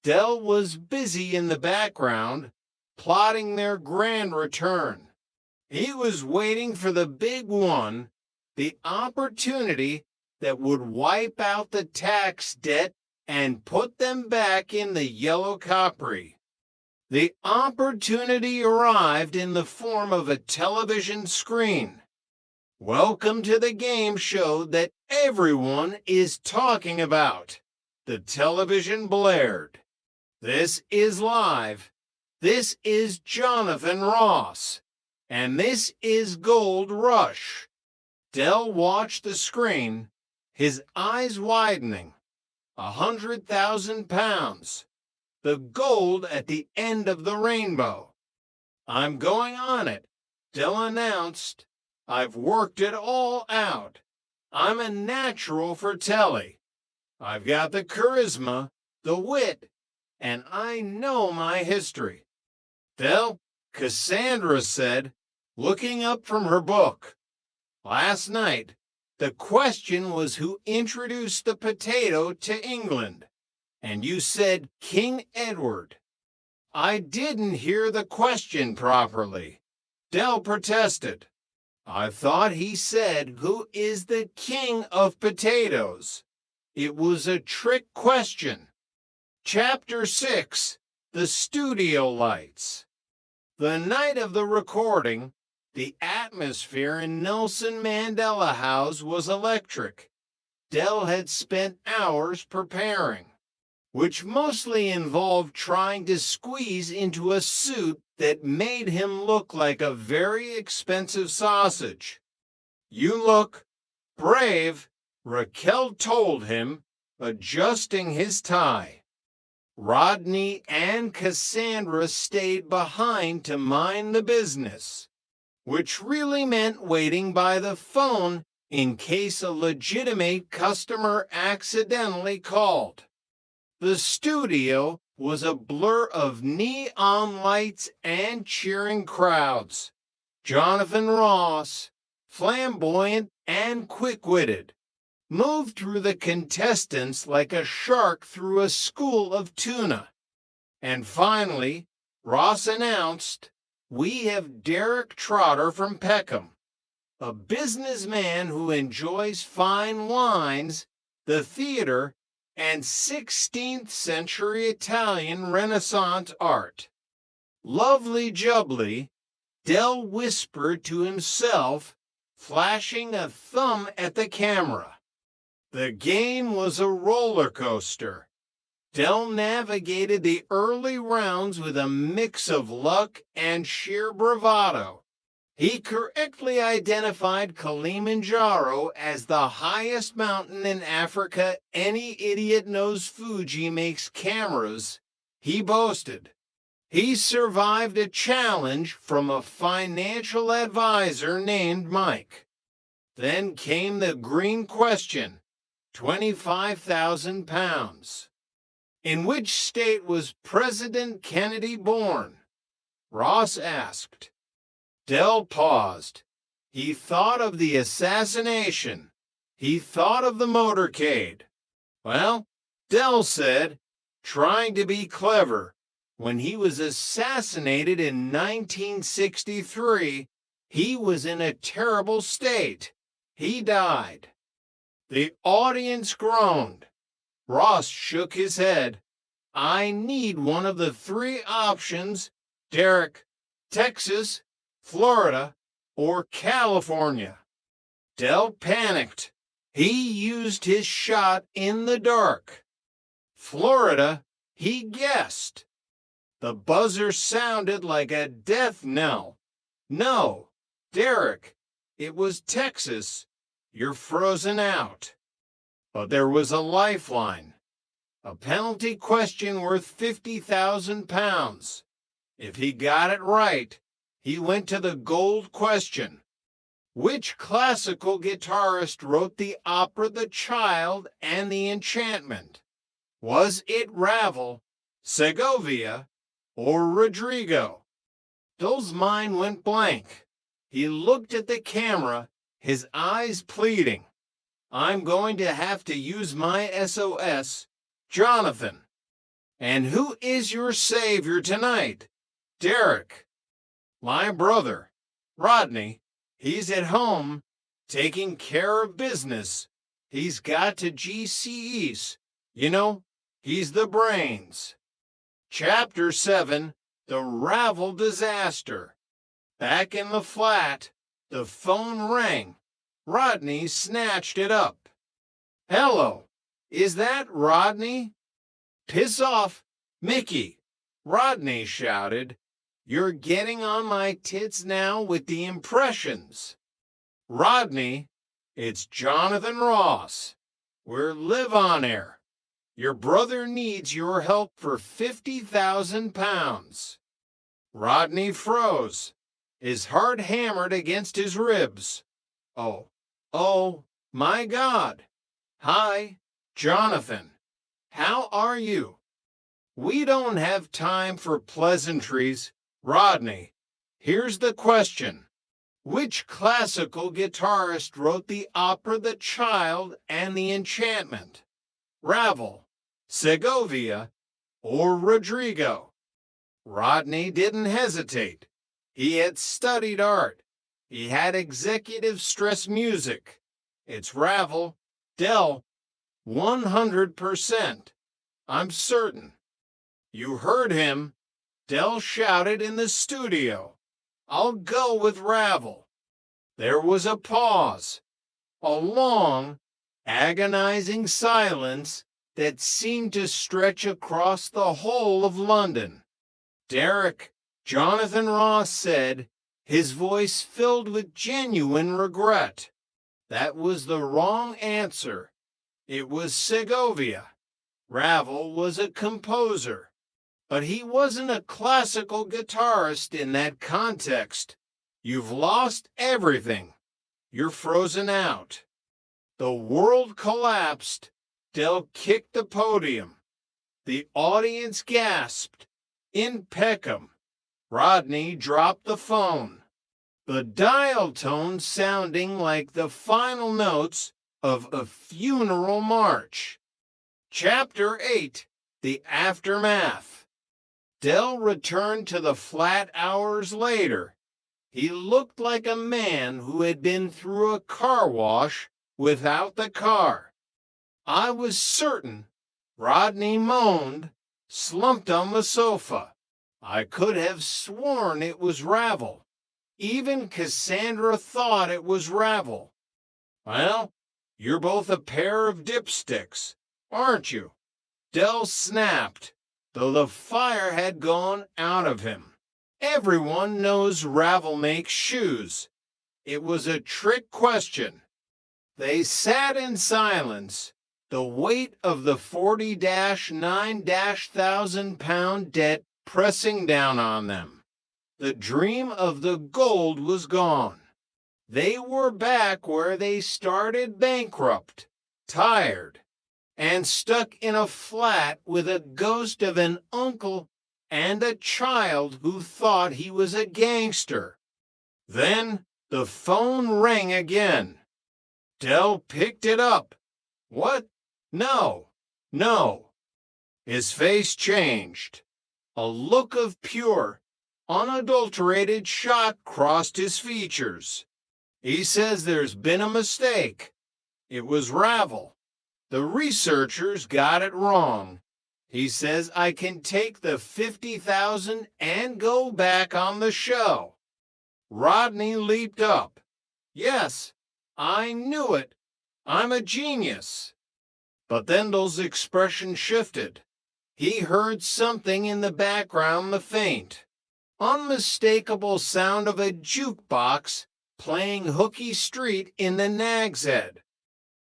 Dell was busy in the background, plotting their grand return. He was waiting for the big one, the opportunity that would wipe out the tax debt and put them back in the yellow coppery. The opportunity arrived in the form of a television screen. "Welcome to the game show that everyone is talking about," the television blared. "This is live. This is Jonathan Ross. And this is Gold Rush." Dell watched the screen, his eyes widening. 100,000 pounds. The gold at the end of the rainbow. "I'm going on it," Dell announced. "I've worked it all out. I'm a natural for telly. I've got the charisma, the wit, and I know my history." "Dell," Cassandra said, looking up from her book. "Last night, the question was who introduced the potato to England. and you said King Edward. I didn't hear the question properly. Dell protested. I thought he said, who is the king of potatoes? It was a trick question. Chapter 6, The Studio Lights. The night of the recording, the atmosphere in Nelson Mandela House was electric. Dell had spent hours preparing, which mostly involved trying to squeeze into a suit that made him look like a very expensive sausage. You look brave, Raquel told him, adjusting his tie. Rodney and Cassandra stayed behind to mind the business, which really meant waiting by the phone in case a legitimate customer accidentally called. The studio was a blur of neon lights and cheering crowds. Jonathan Ross, flamboyant and quick-witted, moved through the contestants like a shark through a school of tuna. And finally, Ross announced, "We have Derek Trotter from Peckham, a businessman who enjoys fine wines, the theater, and 16th century Italian Renaissance art." Lovely jubbly, Dell whispered to himself, flashing a thumb at the camera. The game was a roller coaster. Dell navigated the early rounds with a mix of luck and sheer bravado. He correctly identified Kilimanjaro as the highest mountain in Africa. Any idiot knows Fuji makes cameras, he boasted. He survived a challenge from a financial advisor named Mike. Then came the green question, 25,000 pounds. In which state was President Kennedy born? Ross asked. Dell paused. He thought of the assassination. He thought of the motorcade. Well, Dell said, trying to be clever, when he was assassinated in 1963, he was in a terrible state. He died. The audience groaned. Ross shook his head. I need one of the three options, Derek, Texas, Florida, or California. Dell panicked. He used his shot in the dark. Florida, he guessed. The buzzer sounded like a death knell. No, Derek, it was Texas. You're frozen out. But there was a lifeline. A penalty question worth 50,000 pounds. If he got it right, he went to the gold question. Which classical guitarist wrote the opera The Child and the Enchantment? Was it Ravel, Segovia, or Rodrigo? Dell's mind went blank. He looked at the camera, his eyes pleading. I'm going to have to use my SOS, Jonathan. And who is your savior tonight? Derek. My brother, Rodney. He's at home, taking care of business. He's got to GCEs. You know, he's the brains. Chapter 7, The Ravel Disaster. Back in the flat, the phone rang. Rodney snatched it up. Hello, is that Rodney? Piss off, Mickey, Rodney shouted. You're getting on my tits now with the impressions. Rodney, it's Jonathan Ross. We're live on air. Your brother needs your help for 50,000 pounds. Rodney froze, his heart hammered against his ribs. Oh, my God. Hi, Jonathan. How are you? We don't have time for pleasantries, Rodney. Here's the question. Which classical guitarist wrote the opera The Child and the Enchantment? Ravel, Segovia, or Rodrigo. Rodney didn't hesitate. He had studied art. He had executive stress music. It's Ravel, Del, 100%. I'm certain. You heard him. Del shouted in the studio. I'll go with Ravel. There was a pause, a long, agonizing silence that seemed to stretch across the whole of London. Derek, Jonathan Ross said, his voice filled with genuine regret. That was the wrong answer. It was Segovia. Ravel was a composer, but he wasn't a classical guitarist in that context. You've lost everything. You're frozen out. The world collapsed. Del kicked the podium. The audience gasped. In Peckham. Rodney dropped the phone. The dial tone sounding like the final notes of a funeral march. Chapter 8, The Aftermath. Del returned to the flat hours later. He looked like a man who had been through a car wash without the car. I was certain. Rodney moaned, slumped on the sofa. I could have sworn it was Ravel. Even Cassandra thought it was Ravel. Well, you're both a pair of dipsticks, aren't you? Del snapped, though the fire had gone out of him. Everyone knows Ravel makes shoes. It was a trick question. They sat in silence, the weight of the 40-9-1,000-pound debt pressing down on them. The dream of the gold was gone. They were back where they started, bankrupt, tired, and stuck in a flat with a ghost of an uncle and a child who thought he was a gangster. Then the phone rang again. Del picked it up. What? No. His face changed. A look of pure, unadulterated shock crossed his features. He says there's been a mistake. It was Ravel. The researchers got it wrong. He says I can take the $50,000 and go back on the show. Rodney leaped up. Yes, I knew it. I'm a genius. But Thendall's expression shifted. He heard something in the background, the faint, unmistakable sound of a jukebox playing Hooky Street in the Nag's Head.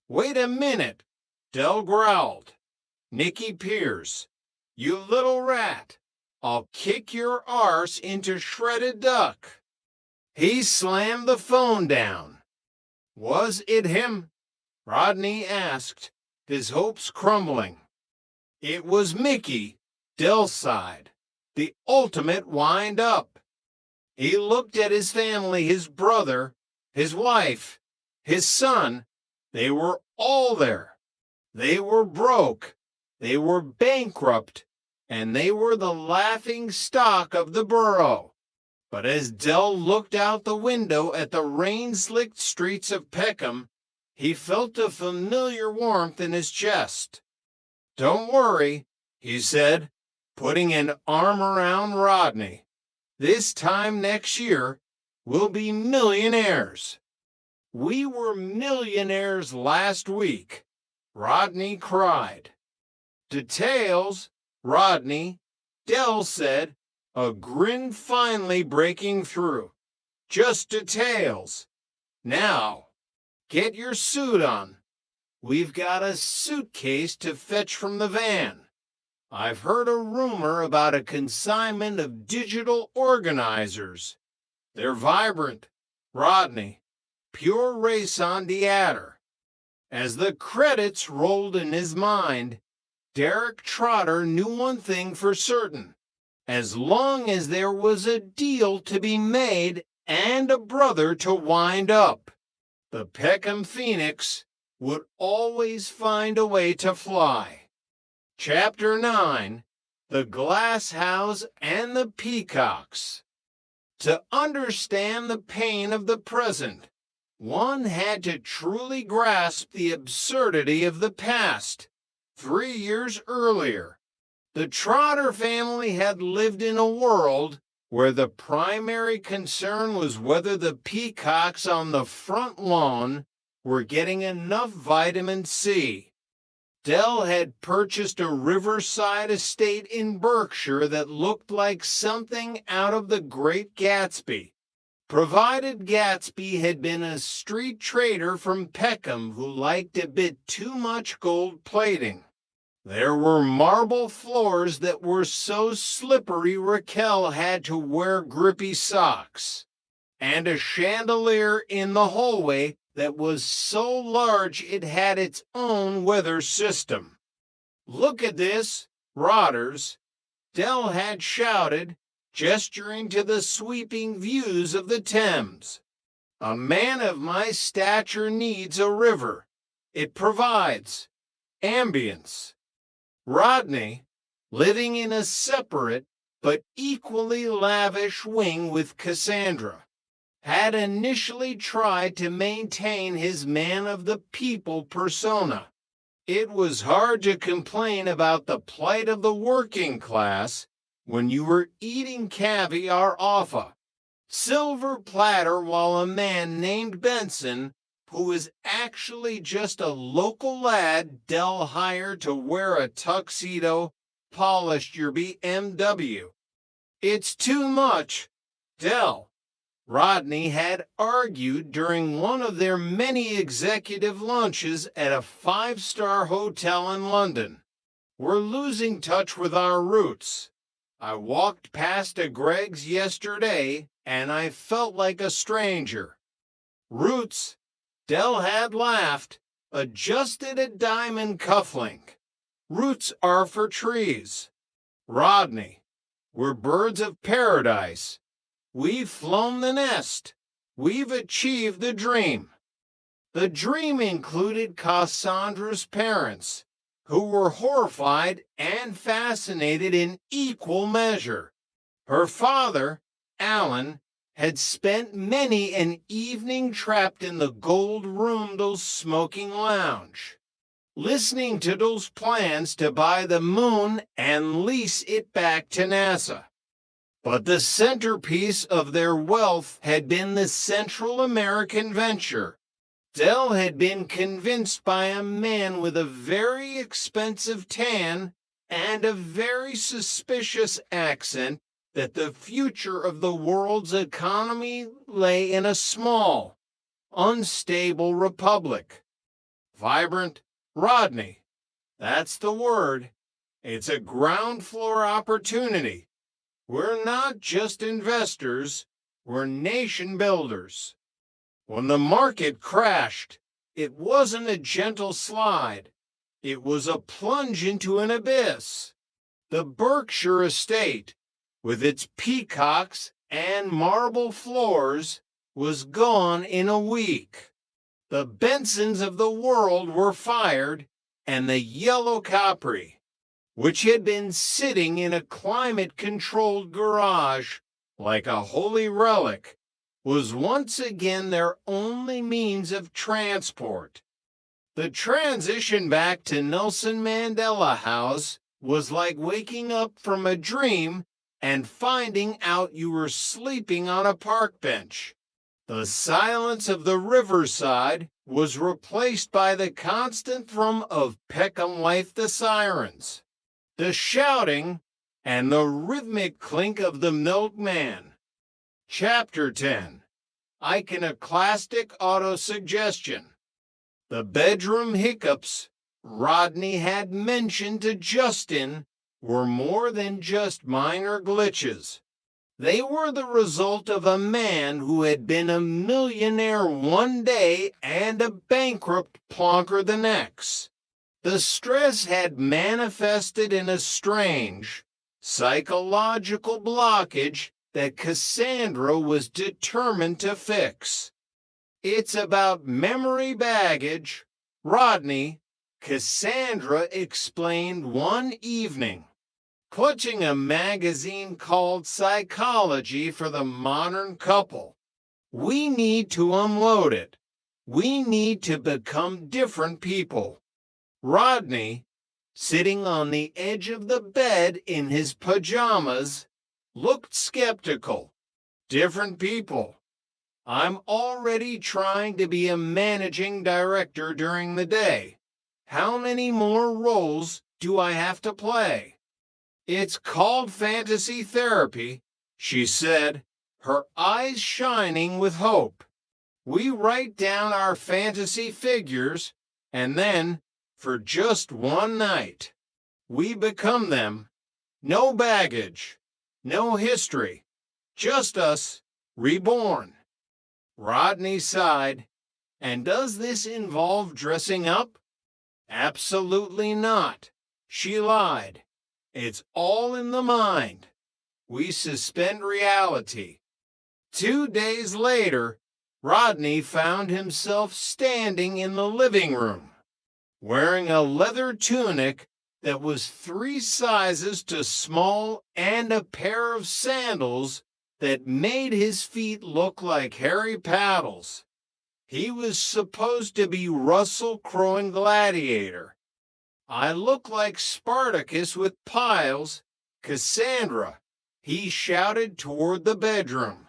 Wait a minute, Del growled. Nicky Pierce, you little rat, I'll kick your arse into shredded duck. He slammed the phone down. Was it him? Rodney asked, his hopes crumbling. It was Mickey, Del sighed, the ultimate wind-up. He looked at his family, his brother, his wife, his son. They were all there. They were broke. They were bankrupt. And they were the laughing stock of the borough. But as Del looked out the window at the rain-slicked streets of Peckham, he felt a familiar warmth in his chest. Don't worry, he said, putting an arm around Rodney. This time next year, we'll be millionaires. We were millionaires last week, Rodney cried. Details, Rodney, Del said, a grin finally breaking through. Just details. Now, get your suit on. We've got a suitcase to fetch from the van. I've heard a rumor about a consignment of digital organizers. They're vibrant, Rodney, pure raison d'etre. As the credits rolled in his mind, Derek Trotter knew one thing for certain. As long as there was a deal to be made and a brother to wind up, the Peckham Phoenix would always find a way to fly. Chapter 9, The Glass House and the Peacocks. To understand the pain of the present, one had to truly grasp the absurdity of the past. 3 years earlier, the Trotter family had lived in a world where the primary concern was whether the peacocks on the front lawn were getting enough vitamin C. Dell had purchased a riverside estate in Berkshire that looked like something out of The Great Gatsby, provided Gatsby had been a street trader from Peckham who liked a bit too much gold plating. There were marble floors that were so slippery Raquel had to wear grippy socks, and a chandelier in the hallway that was so large it had its own weather system. "Look at this, rotters," Dell had shouted, gesturing to the sweeping views of the Thames. "A man of my stature needs a river. It provides ambience." Rodney, living in a separate but equally lavish wing with Cassandra, had initially tried to maintain his man-of-the-people persona. It was hard to complain about the plight of the working class when you were eating caviar off a silver platter while a man named Benson, who was actually just a local lad Dell hired to wear a tuxedo, polished your BMW. "It's too much, Dell," Rodney had argued during one of their many executive lunches at a five-star hotel in London. "We're losing touch with our roots. I walked past a Greg's yesterday, and I felt like a stranger." Roots, Dell had laughed, adjusted a diamond cufflink. "Roots are for trees. Rodney, we're birds of paradise. We've flown the nest. We've achieved the dream." The dream included Cassandra's parents, who were horrified and fascinated in equal measure. Her father, Alan, had spent many an evening trapped in the gold-roomed smoking lounge, listening to those plans to buy the moon and lease it back to NASA. But the centerpiece of their wealth had been the Central American venture. Dell had been convinced by a man with a very expensive tan and a very suspicious accent that the future of the world's economy lay in a small, unstable republic. Vibrant, Rodney, that's the word. It's a ground floor opportunity. We're not just investors, we're nation builders. When the market crashed, it wasn't a gentle slide. It was a plunge into an abyss. The Berkshire estate, with its peacocks and marble floors, was gone in a week. The Bensons of the world were fired, and the Yellow Capri, which had been sitting in a climate-controlled garage like a holy relic, was once again their only means of transport. The transition back to Nelson Mandela House was like waking up from a dream and finding out you were sleeping on a park bench. The silence of the riverside was replaced by the constant thrum of Peckham Life the Sirens, the shouting, and the rhythmic clink of the milkman. Chapter 10. Iconoclastic Autosuggestion. The bedroom hiccups Rodney had mentioned to Justin were more than just minor glitches. They were the result of a man who had been a millionaire one day and a bankrupt plonker the next. The stress had manifested in a strange, psychological blockage that Cassandra was determined to fix. "It's about memory baggage, Rodney," Cassandra explained one evening, clutching a magazine called Psychology for the Modern Couple. We need to unload it. We need to become different people. Rodney, sitting on the edge of the bed in his pajamas, looked skeptical. Different people. I'm already trying to be a managing director during the day. How many more roles do I have to play? It's called fantasy therapy, she said, her eyes shining with hope. We write down our fantasy figures, and then, for just one night, we become them. No baggage, no history, just us, reborn. Rodney sighed. And does this involve dressing up? Absolutely not. She lied. It's all in the mind. We suspend reality. 2 days later, Rodney found himself standing in the living room, wearing a leather tunic that was 3 sizes too small and a pair of sandals that made his feet look like hairy paddles. He was supposed to be Russell Crowe Gladiator. I look like Spartacus with piles. Cassandra, he shouted toward the bedroom.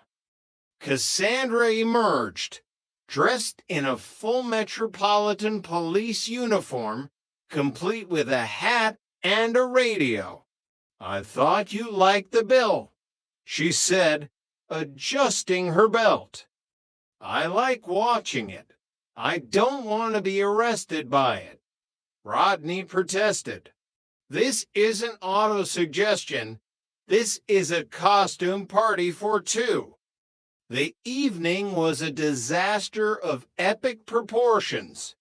Cassandra emerged, dressed in a full Metropolitan Police uniform, complete with a hat and a radio. I thought you liked the bill, she said, adjusting her belt. I like watching it. I don't want to be arrested by it. Rodney protested. This isn't autosuggestion. This is a costume party for 2. The evening was a disaster of epic proportions.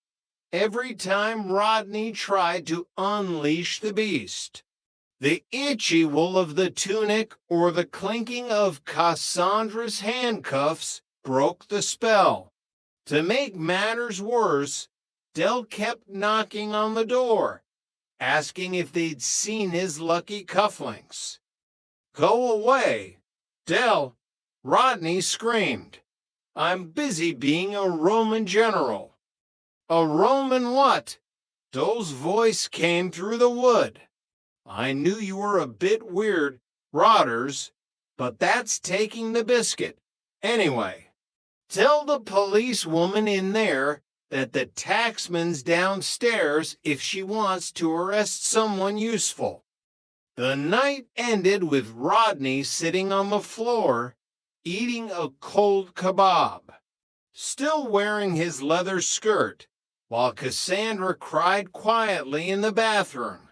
Every time Rodney tried to unleash the beast, the itchy wool of the tunic or the clinking of Cassandra's handcuffs broke the spell. To make matters worse, Del kept knocking on the door, asking if they'd seen his lucky cufflinks. Go away, Del, Rodney screamed. I'm busy being a Roman general. A Roman what? Del's voice came through the wood. I knew you were a bit weird, Rotters, but that's taking the biscuit. Anyway, tell the policewoman in there that the taxman's downstairs if she wants to arrest someone useful. The night ended with Rodney sitting on the floor, eating a cold kebab, still wearing his leather skirt, while Cassandra cried quietly in the bathroom.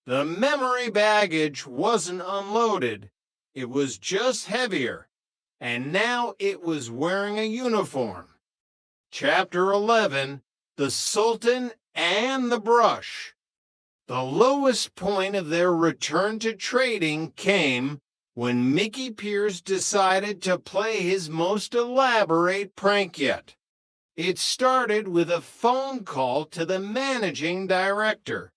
The memory baggage wasn't unloaded, it was just heavier, and now it was wearing a uniform. Chapter 11, The Sultan and the Brush. The lowest point of their return to trading came when Mickey Pierce decided to play his most elaborate prank yet. It started with a phone call to the managing director.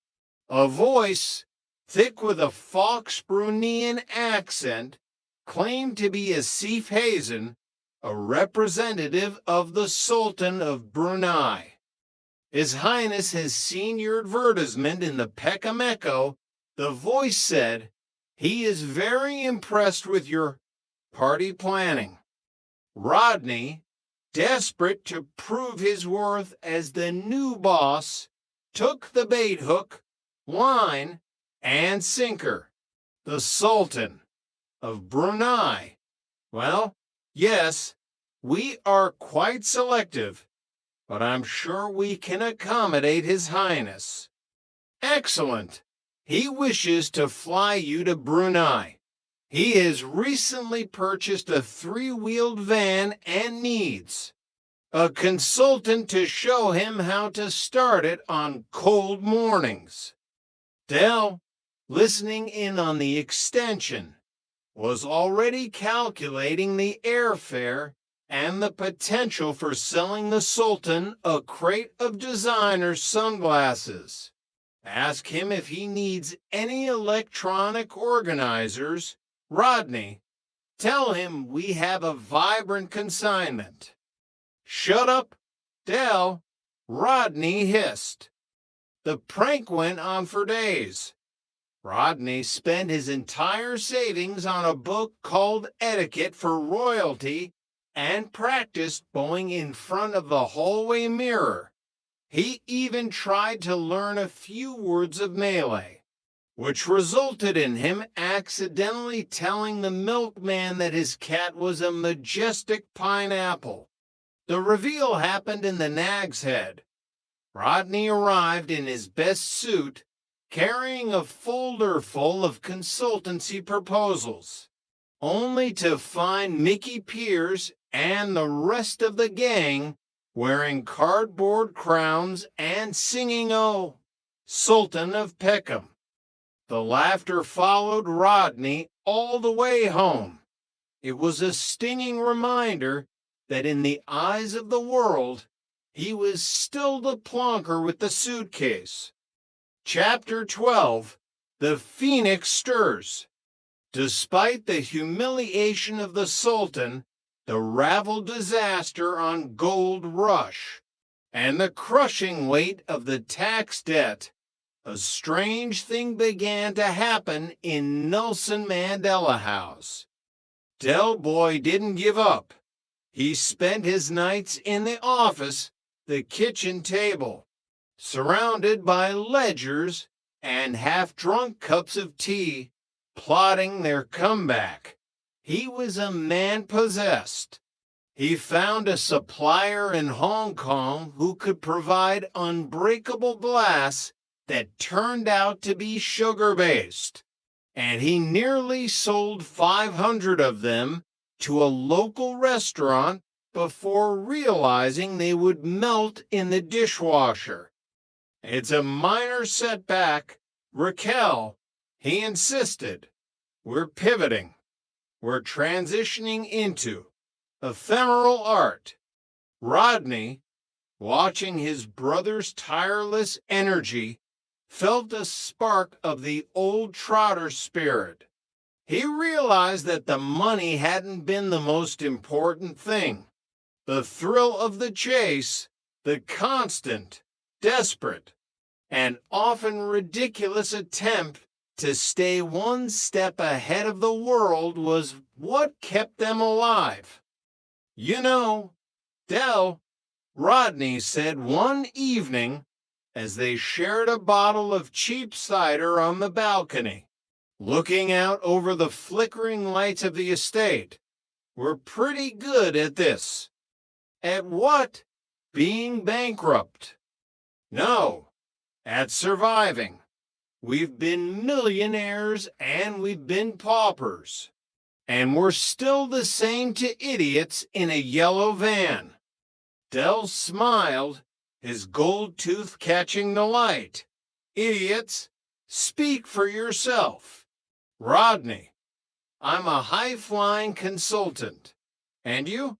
A voice, thick with a Fox Brunian accent, claimed to be a Sif Hazen, a representative of the Sultan of Brunei. His Highness has seen your advertisement in the Peckham Echo, the voice said. He is very impressed with your party planning. Rodney, desperate to prove his worth as the new boss, took the bait hook, line, and sinker. The Sultan of Brunei. Well, yes, we are quite selective, but I'm sure we can accommodate His Highness. Excellent. He wishes to fly you to Brunei. He has recently purchased a 3-wheeled van and needs a consultant to show him how to start it on cold mornings. Del, listening in on the extension, was already calculating the airfare and the potential for selling the Sultan a crate of designer sunglasses. Ask him if he needs any electronic organizers. Rodney, tell him we have a vibrant consignment. Shut up, Del, Rodney hissed. The prank went on for days. Rodney spent his entire savings on a book called Etiquette for Royalty and practiced bowing in front of the hallway mirror. He even tried to learn a few words of Malay, which resulted in him accidentally telling the milkman that his cat was a majestic pineapple. The reveal happened in the Nag's Head. Rodney arrived in his best suit, carrying a folder full of consultancy proposals, only to find Mickey Pierce and the rest of the gang wearing cardboard crowns and singing "Oh, Sultan of Peckham." The laughter followed Rodney all the way home. It was a stinging reminder that in the eyes of the world, he was still the plonker with the suitcase. Chapter 12, The Phoenix Stirs. Despite the humiliation of the Sultan, the ravel disaster on Gold Rush, and the crushing weight of the tax debt, a strange thing began to happen in Nelson Mandela House. Del Boy didn't give up. He spent his nights in the office, the kitchen table, surrounded by ledgers and half-drunk cups of tea, plotting their comeback. He was a man possessed. He found a supplier in Hong Kong who could provide unbreakable glass that turned out to be sugar-based, and he nearly sold 500 of them to a local restaurant before realizing they would melt in the dishwasher. It's a minor setback. Raquel, he insisted. We're pivoting. We're transitioning into ephemeral art. Rodney, watching his brother's tireless energy, felt a spark of the old trotter spirit. He realized that the money hadn't been the most important thing. The thrill of the chase, the constant, desperate, and often ridiculous attempt to stay one step ahead of the world was what kept them alive. You know, Del, Rodney said one evening as they shared a bottle of cheap cider on the balcony, looking out over the flickering lights of the estate. We're pretty good at this. At what? Being bankrupt. No, at surviving. We've been millionaires and we've been paupers. And we're still the same to idiots in a yellow van. Del smiled, his gold tooth catching the light. Idiots, speak for yourself. Rodney, I'm a high-flying consultant. And you?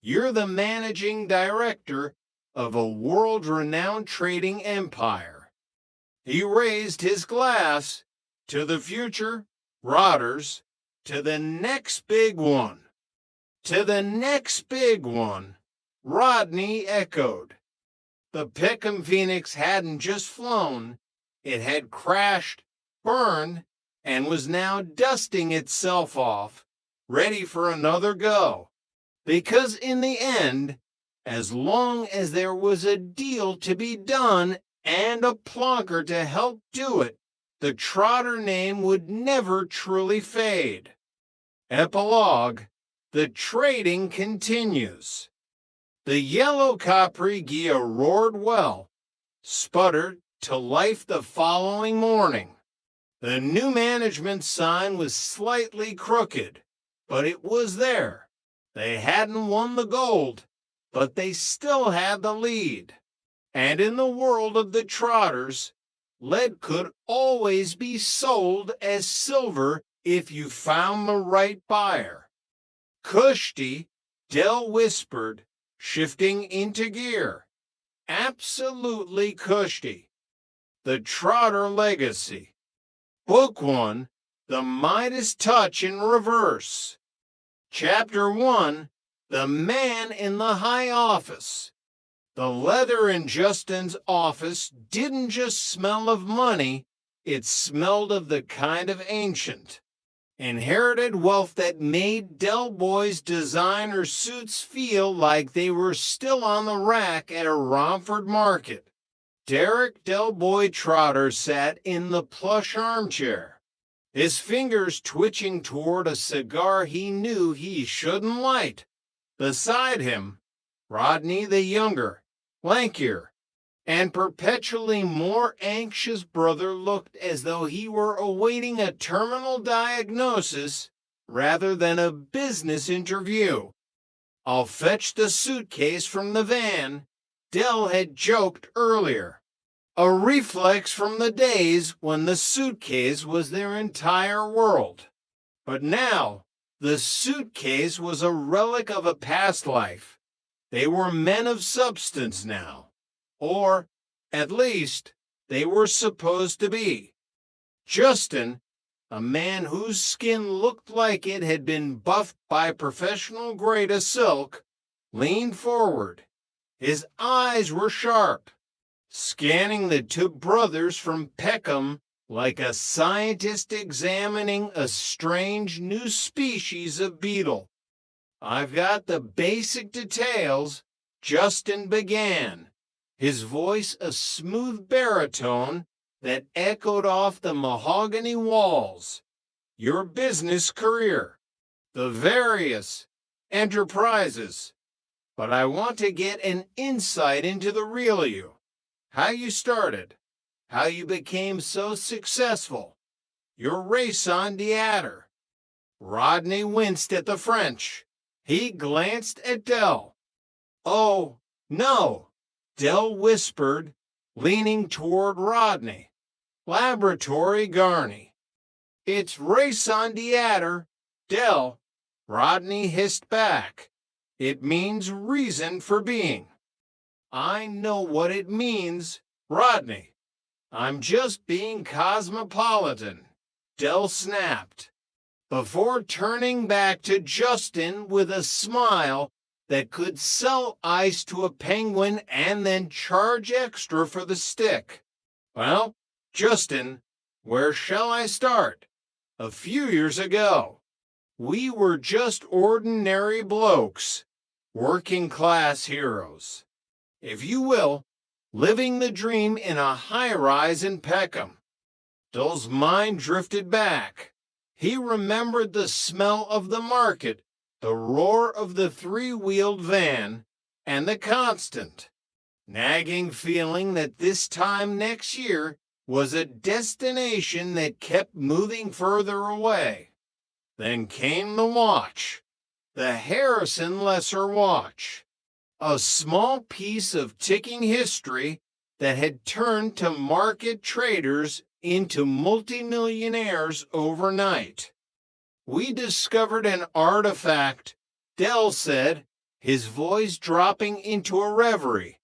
You're the managing director of a world-renowned trading empire. He raised his glass to the future, Rotters, to the next big one. To the next big one, Rodney echoed. The Peckham Phoenix hadn't just flown, it had crashed, burned, and was now dusting itself off, ready for another go. Because in the end, as long as there was a deal to be done and a plonker to help do it, the Trotter name would never truly fade. Epilogue, the trading continues. The yellow Capri Gia roared well, sputtered to life the following morning. The new management sign was slightly crooked, but it was there. They hadn't won the gold, but they still had the lead. And in the world of the Trotters, lead could always be sold as silver if you found the right buyer. Kushti, Del whispered, shifting into gear. Absolutely cushy. The Trotter Legacy. Book 1, The Midas Touch in Reverse. Chapter 1, The Man in the High Office. The leather in Justin's office didn't just smell of money, it smelled of the kind of ancient, inherited wealth that made Del Boy's designer suits feel like they were still on the rack at a Romford market. Derek Del Boy Trotter sat in the plush armchair, his fingers twitching toward a cigar he knew he shouldn't light. Beside him, Rodney the younger, lankier, and perpetually more anxious brother looked as though he were awaiting a terminal diagnosis rather than a business interview. "I'll fetch the suitcase from the van," Del had joked earlier, a reflex from the days when the suitcase was their entire world. But now, the suitcase was a relic of a past life. They were men of substance now. Or, at least, they were supposed to be. Justin, a man whose skin looked like it had been buffed by professional grade of silk, leaned forward. His eyes were sharp, scanning the two brothers from Peckham like a scientist examining a strange new species of beetle. "I've got the basic details," Justin began, his voice a smooth baritone that echoed off the mahogany walls. "Your business career, the various enterprises. But I want to get an insight into the real you. How you started, how you became so successful, your raison d'etre." Rodney winced at the French. He glanced at Del. "Oh, no," Del whispered, leaning toward Rodney. "Laboratory Garney." "It's raison d'etre, Del," Rodney hissed back. "It means reason for being." "I know what it means, Rodney. I'm just being cosmopolitan," Del snapped, before turning back to Justin with a smile that could sell ice to a penguin and then charge extra for the stick. "Well, Justin, where shall I start? A few years ago, we were just ordinary blokes, working class heroes, if you will, living the dream in a high-rise in Peckham." Del's mind drifted back. He remembered the smell of the market, the roar of the three-wheeled van, and the constant, nagging feeling that this time next year was a destination that kept moving further away. Then came the watch, the Harrison Lesser watch, a small piece of ticking history that had turned to market traders into multimillionaires overnight. "We discovered an artifact," Del said, his voice dropping into a reverie,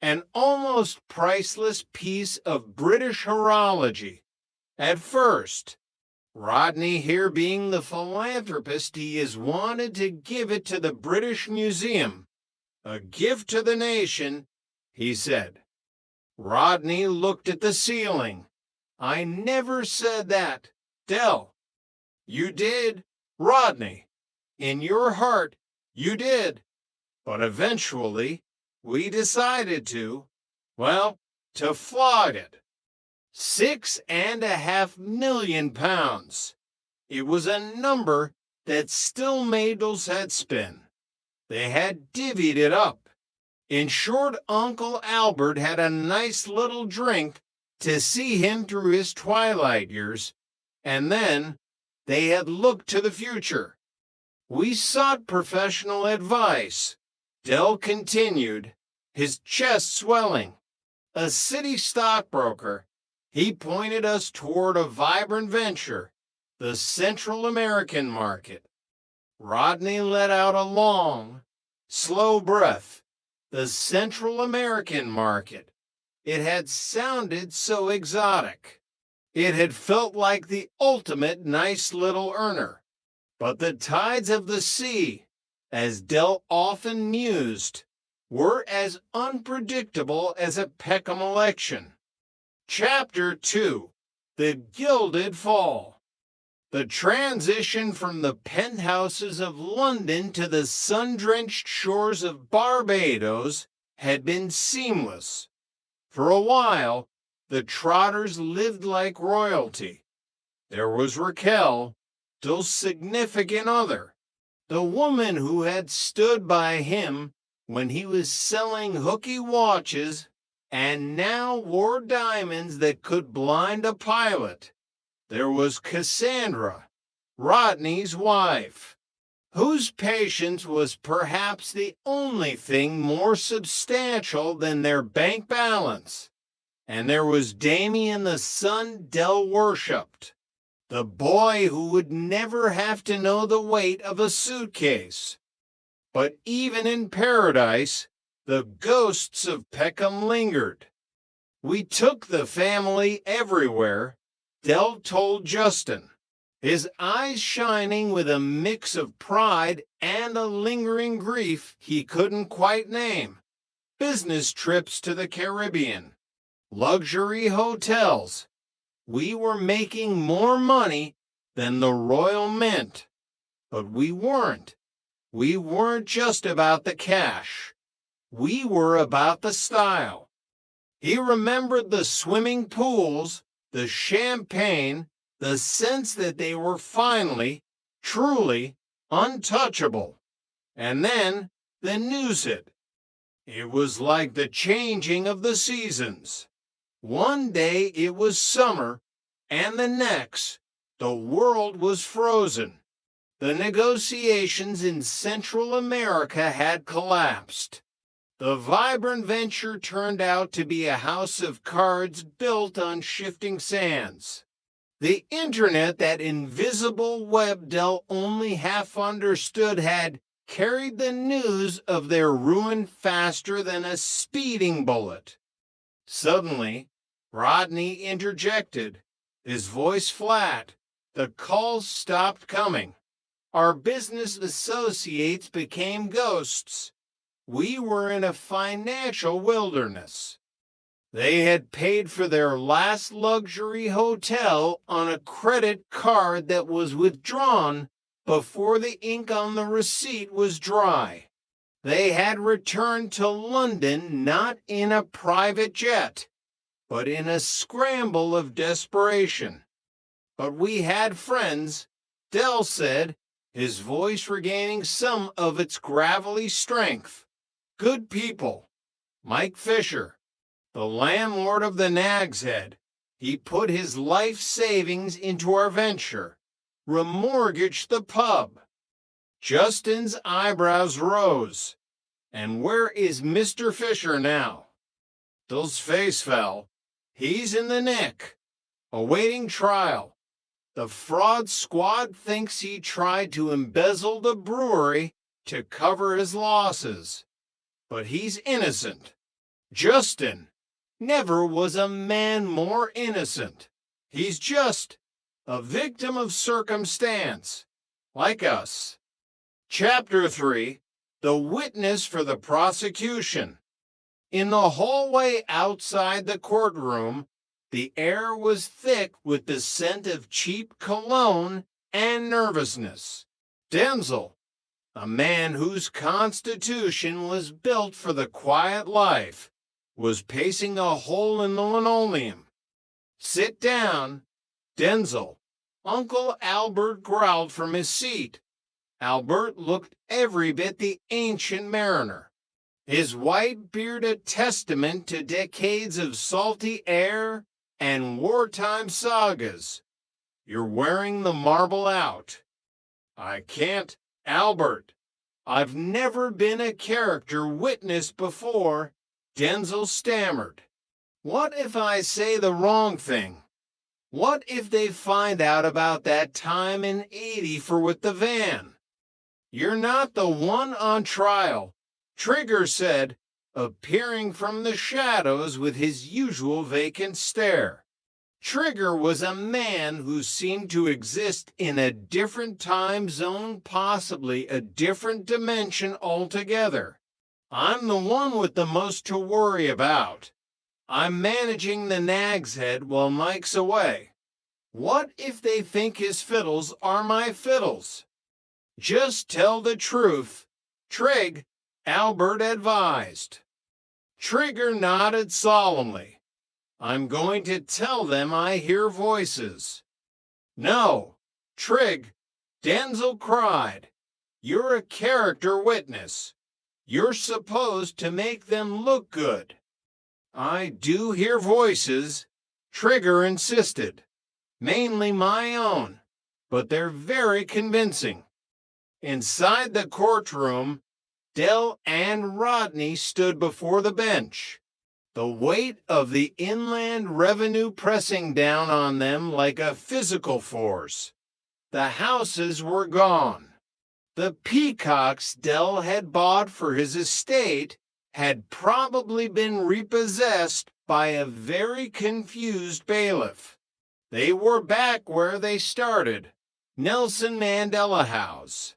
"an almost priceless piece of British horology. At first, Rodney here being the philanthropist he is wanted to give it to the British Museum. A gift to the nation," he said. Rodney looked at the ceiling. "I never said that, Del." "You did, Rodney. In your heart, you did. But eventually, we decided to flog it. 6.5 million pounds. It was a number that still made those heads spin. They had divvied it up. In short, Uncle Albert had a nice little drink to see him through his twilight years, and then they had looked to the future. We sought professional advice," Del continued, his chest swelling. "A city stockbroker. He pointed us toward a vibrant venture, the Central American market." Rodney let out a long, Slow Breath, the Central American market. It had sounded so exotic. It had felt like the ultimate nice little earner. But the tides of the sea, as Del often mused, were as unpredictable as a Peckham election. Chapter 2, The Gilded Fall. The transition from the penthouses of London to the sun-drenched shores of Barbados had been seamless. For a while, the Trotters lived like royalty. There was Raquel, Del's significant other, the woman who had stood by him when he was selling hooky watches and now wore diamonds that could blind a pilot. There was Cassandra, Rodney's wife, whose patience was perhaps the only thing more substantial than their bank balance. And there was Damien, the son Del worshipped, the boy who would never have to know the weight of a suitcase. But even in paradise, the ghosts of Peckham lingered. We took the family everywhere, Del told Justin, his eyes shining with a mix of pride and a lingering grief he couldn't quite name. Business trips to the Caribbean, luxury hotels. We were making more money than the Royal Mint. But we weren't. We weren't just about the cash. We were about the style. He remembered the swimming pools, the champagne, the sense that they were finally, truly untouchable. And then the news hit. It was like the changing of the seasons. One day it was summer, and the next, the world was frozen. The negotiations in Central America had collapsed. The vibrant venture turned out to be a house of cards built on shifting sands. The internet, that invisible web Del only half understood, had carried the news of their ruin faster than a speeding bullet. Suddenly, Rodney interjected, his voice flat. The calls stopped coming. Our business associates became ghosts. We were in a financial wilderness. They had paid for their last luxury hotel on a credit card that was withdrawn before the ink on the receipt was dry. They had returned to London not in a private jet, but in a scramble of desperation. But we had friends, Del said, his voice regaining some of its gravelly strength. Good people. Mike Fisher, the landlord of the Nag's Head, he put his life savings into our venture, remortgaged the pub. Justin's eyebrows rose. And where is Mr. Fisher now? Del's face fell. He's in the nick, awaiting trial. The fraud squad thinks he tried to embezzle the brewery to cover his losses. But he's innocent. Justin never was a man more innocent. He's just a victim of circumstance, like us. Chapter 3, The Witness for the Prosecution. In the hallway outside the courtroom, the air was thick with the scent of cheap cologne and nervousness. Denzel, a man whose constitution was built for the quiet life, was pacing a hole in the linoleum. Sit down, Denzel. Uncle Albert growled from his seat. Albert looked every bit the ancient mariner, his white beard a testament to decades of salty air and wartime sagas. You're wearing the marble out. I can't, Albert. I've never been a character witness before, Denzel stammered. What if I say the wrong thing? What if they find out about that time in '80 for with the van? You're not the one on trial, Trigger said, appearing from the shadows with his usual vacant stare. Trigger was a man who seemed to exist in a different time zone, possibly a different dimension altogether. I'm the one with the most to worry about. I'm managing the Nag's Head while Mike's away. What if they think his fiddles are my fiddles? Just tell the truth, Trig, Albert advised. Trigger nodded solemnly. I'm going to tell them I hear voices. No, Trig, Denzel cried. You're a character witness. You're supposed to make them look good. I do hear voices, Trigger insisted. Mainly my own, but they're very convincing. Inside the courtroom, Dell and Rodney stood before the bench, the weight of the inland revenue pressing down on them like a physical force. The houses were gone. The peacocks Dell had bought for his estate had probably been repossessed by a very confused bailiff. They were back where they started, Nelson Mandela House.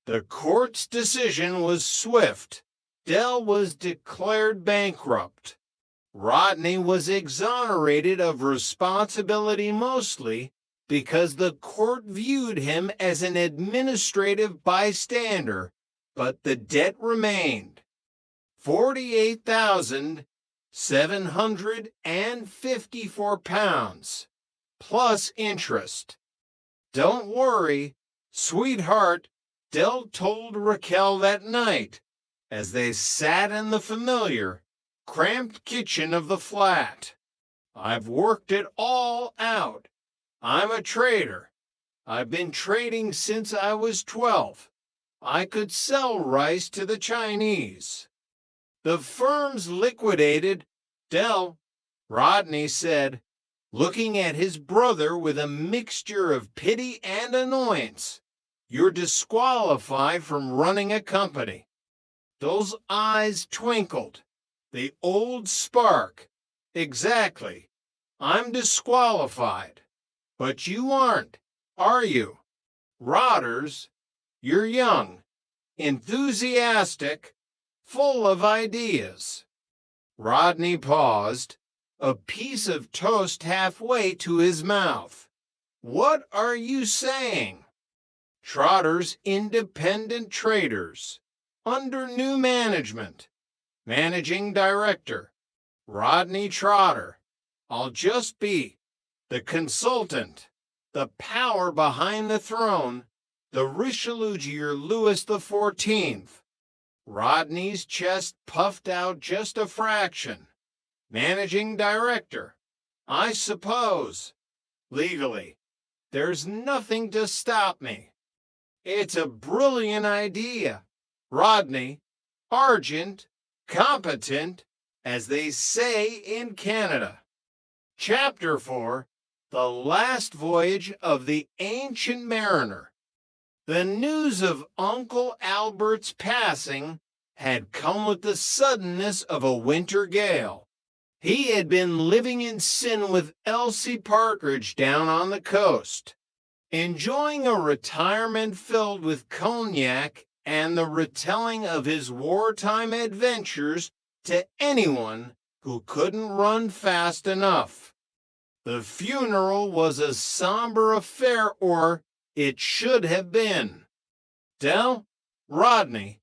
The court's decision was swift. Dell was declared bankrupt. Rodney was exonerated of responsibility mostly because the court viewed him as an administrative bystander, but the debt remained. £48,754, plus interest. Don't worry, sweetheart, Dell told Raquel that night, as they sat in the familiar, cramped kitchen of the flat. I've worked it all out. I'm a trader. I've been trading since I was 12. I could sell rice to the Chinese. The firm's liquidated, Dell, Rodney said, looking at his brother with a mixture of pity and annoyance. You're disqualified from running a company. Those eyes twinkled. The old spark. Exactly. I'm disqualified. But you aren't, are you? Rotters, you're young, enthusiastic, full of ideas. Rodney paused, a piece of toast halfway to his mouth. What are you saying? Trotter's independent traders, under new management. Managing director, Rodney Trotter. I'll just be the consultant, the power behind the throne, the Richelieu Louis XIV. Rodney's chest puffed out just a fraction. Managing director, I suppose. Legally, there's nothing to stop me. It's a brilliant idea. Rodney, argent, competent, as they say in Canada. Chapter 4, The Last Voyage of the Ancient Mariner. The news of Uncle Albert's passing had come with the suddenness of a winter gale. He had been living in sin with Elsie Partridge down on the coast, enjoying a retirement filled with cognac and the retelling of his wartime adventures to anyone who couldn't run fast enough. The funeral was a somber affair, or it should have been. Dell, Rodney,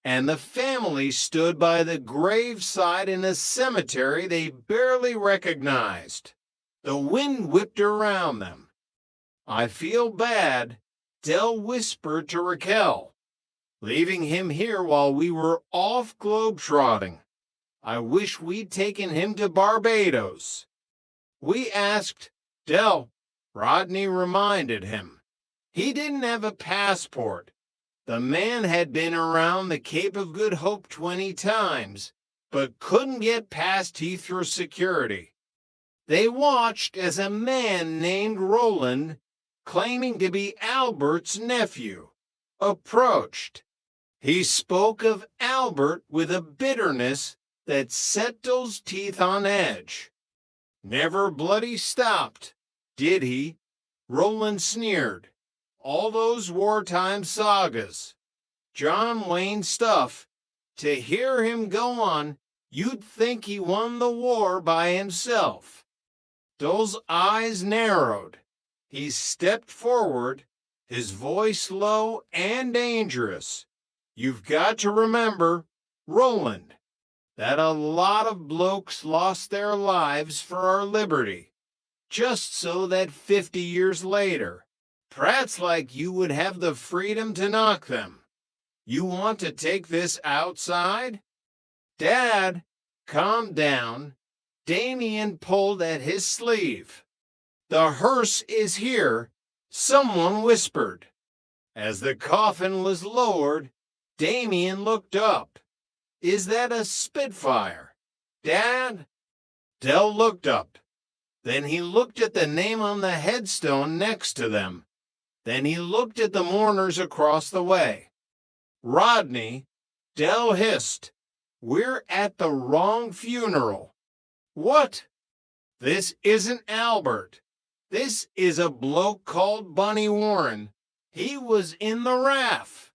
and the family stood by the graveside in a cemetery they barely recognized. The wind whipped around them. I feel bad, Dell whispered to Raquel, leaving him here while we were off globetrotting. I wish we'd taken him to Barbados. We asked Dell, Rodney reminded him. He didn't have a passport. The man had been around the Cape of Good Hope 20 times, but couldn't get past Heathrow security. They watched as a man named Roland, claiming to be Albert's nephew, approached. He spoke of Albert with a bitterness that set those teeth on edge. Never bloody stopped, did he? Roland sneered. All those wartime sagas, John Wayne stuff, to hear him go on, you'd think he won the war by himself. Those eyes narrowed. He stepped forward, his voice low and dangerous. You've got to remember, Roland, that a lot of blokes lost their lives for our liberty, just so that 50 years later, prats like you would have the freedom to knock them. You want to take this outside? Dad, calm down. Damien pulled at his sleeve. The hearse is here, someone whispered. As the coffin was lowered, Damien looked up. Is that a Spitfire? Dad? Dell looked up. Then he looked at the name on the headstone next to them. Then he looked at the mourners across the way. Rodney, Dell hissed, we're at the wrong funeral. What? This isn't Albert. This is a bloke called Bunny Warren. He was in the RAF.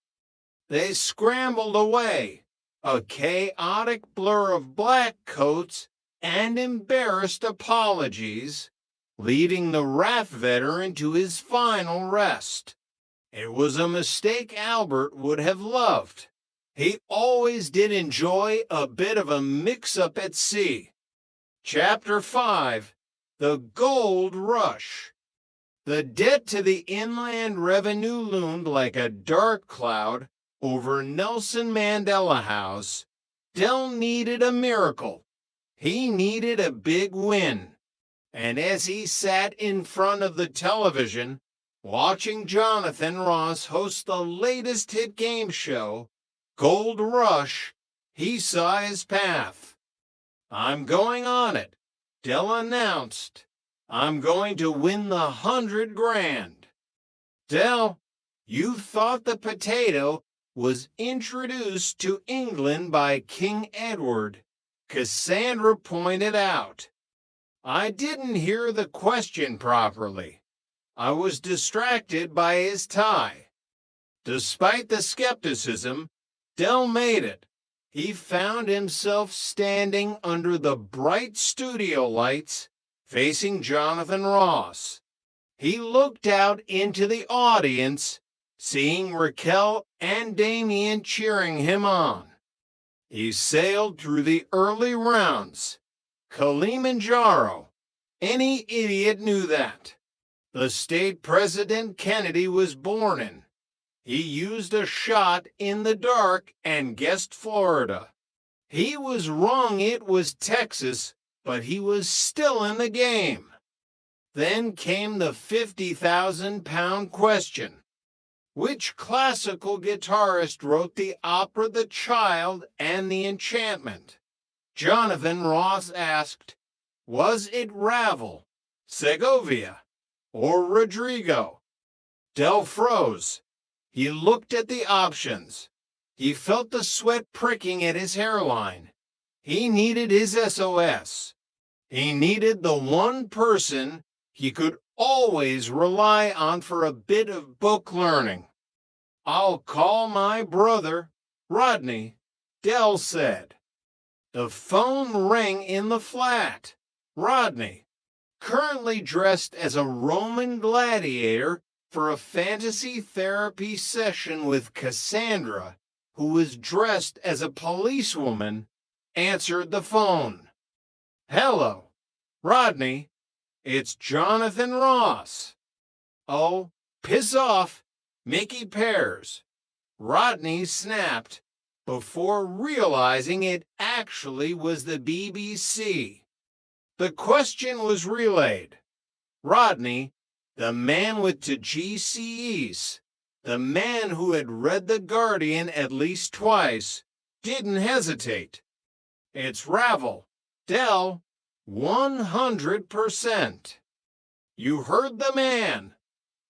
They scrambled away, a chaotic blur of black coats and embarrassed apologies, leading the RAF veteran to his final rest. It was a mistake Albert would have loved. He always did enjoy a bit of a mix-up at sea. Chapter 5, The Gold Rush. The debt to the Inland Revenue loomed like a dark cloud over Nelson Mandela House. Dell needed a miracle. He needed a big win. And as he sat in front of the television, watching Jonathan Ross host the latest hit game show, Gold Rush, he saw his path. I'm going on it, Dell announced. I'm going to win the $100 grand. Dell, you thought the potato was introduced to England by King Edward, Cassandra pointed out. I didn't hear the question properly. I was distracted by his tie. Despite the skepticism, Dell made it. He found himself standing under the bright studio lights, facing Jonathan Ross. He looked out into the audience, seeing Raquel and Damien cheering him on. He sailed through the early rounds. Kilimanjaro. Any idiot knew that. The state President Kennedy was born in. He used a shot in the dark and guessed Florida. He was wrong, it was Texas, but he was still in the game. Then came the 50,000-pound question. Which classical guitarist wrote the opera The Child and The Enchantment? Jonathan Ross asked, was it Ravel, Segovia, or Rodrigo? Dell froze. He looked at the options. He felt the sweat pricking at his hairline. He needed his SOS. He needed the one person he could always rely on for a bit of book learning. I'll call my brother, Rodney, Dell said. The phone rang in the flat. Rodney, currently dressed as a Roman gladiator for a fantasy therapy session with Cassandra, who was dressed as a policewoman, answered the phone. Hello, Rodney, it's Jonathan Ross. Oh, piss off, Mickey Pears. Rodney snapped before realizing it actually was the BBC. The question was relayed. Rodney, the man with the GCEs, the man who had read The Guardian at least twice, didn't hesitate. It's Ravel, Dell, 100%. You heard the man.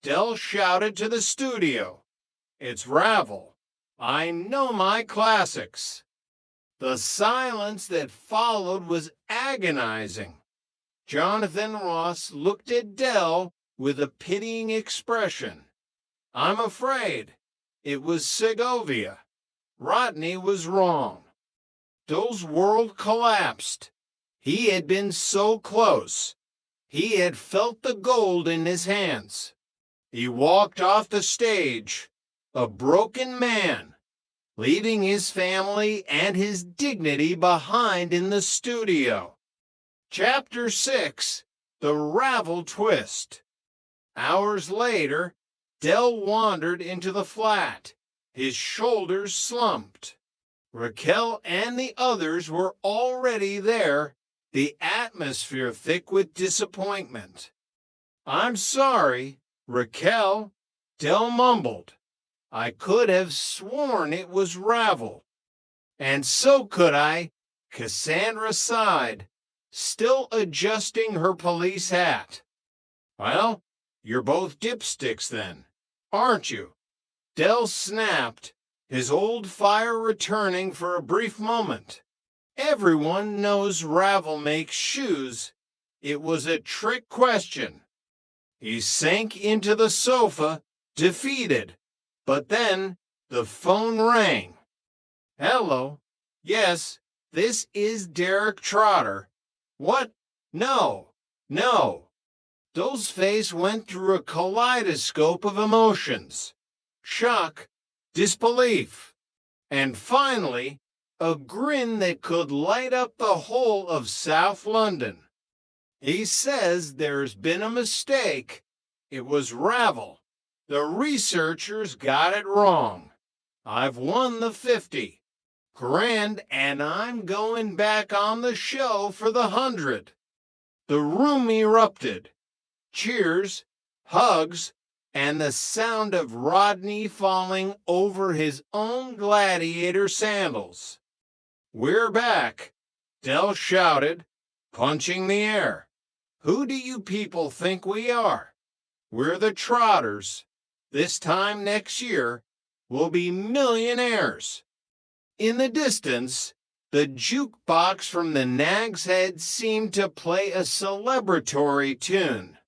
Dell shouted to the studio. It's Ravel. I know my classics. The silence that followed was agonizing. Jonathan Ross looked at Dell with a pitying expression. I'm afraid it was Segovia. Rodney was wrong. Dell's world collapsed. He had been so close. He had felt the gold in his hands. He walked off the stage, a broken man, leaving his family and his dignity behind in the studio. Chapter 6, The Ravel Twist. Hours later, Dell wandered into the flat. His shoulders slumped. Raquel and the others were already there, the atmosphere thick with disappointment. I'm sorry, Raquel, Dell mumbled. I could have sworn it was Ravel. And so could I, Cassandra sighed, still adjusting her police hat. Well, you're both dipsticks then, aren't you? Dell snapped, his old fire returning for a brief moment. Everyone knows Ravel makes shoes. It was a trick question. He sank into the sofa, defeated. But then the phone rang. Hello. Yes, this is Derek Trotter. What? No. Dell's face went through a kaleidoscope of emotions. Shock, disbelief, and finally, a grin that could light up the whole of South London. He says there's been a mistake. It was Ravel. The researchers got it wrong. I've won the 50. Grand, and I'm going back on the show for the 100. The room erupted. Cheers, hugs, and the sound of Rodney falling over his own gladiator sandals. We're back, Dell shouted, punching the air. Who do you people think we are? We're the Trotters. This time next year, we'll be millionaires. In the distance, the jukebox from the Nag's Head seemed to play a celebratory tune.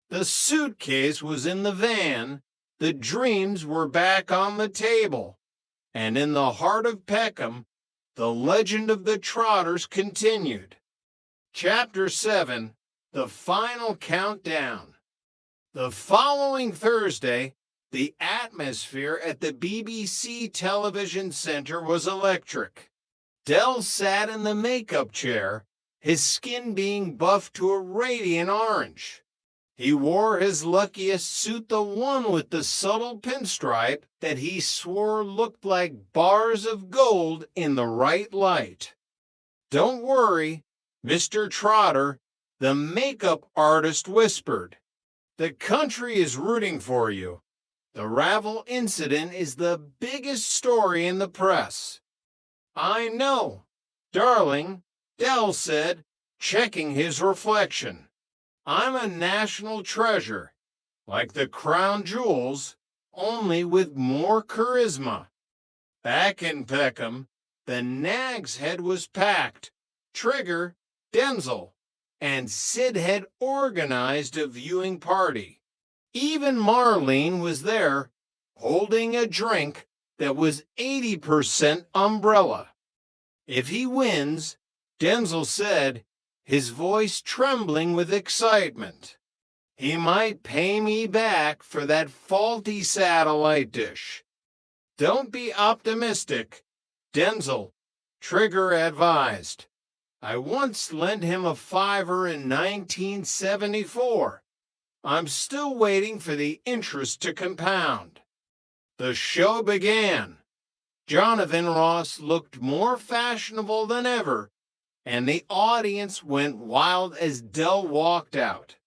The suitcase was in the van, the dreams were back on the table, and in the heart of Peckham, the legend of the Trotters continued. Chapter 7, The Final Countdown. The following Thursday, the atmosphere at the BBC Television Centre was electric. Dell sat in the makeup chair, his skin being buffed to a radiant orange. He wore his luckiest suit, the one with the subtle pinstripe that he swore looked like bars of gold in the right light. Don't worry, Mr. Trotter, the makeup artist whispered. The country is rooting for you. The Ravel incident is the biggest story in the press. I know, darling, Dell said, checking his reflection. I'm a national treasure, like the crown jewels, only with more charisma. Back in Peckham, the Nag's Head was packed. Trigger, Denzel, and Sid had organized a viewing party. Even Marlene was there, holding a drink that was 80% umbrella. If he wins, Denzel said, his voice trembling with excitement, he might pay me back for that faulty satellite dish. Don't be optimistic, Denzel, Trigger advised. I once lent him a $5 in 1974. I'm still waiting for the interest to compound. The show began. Jonathan Ross looked more fashionable than ever, and the audience went wild as Dell walked out.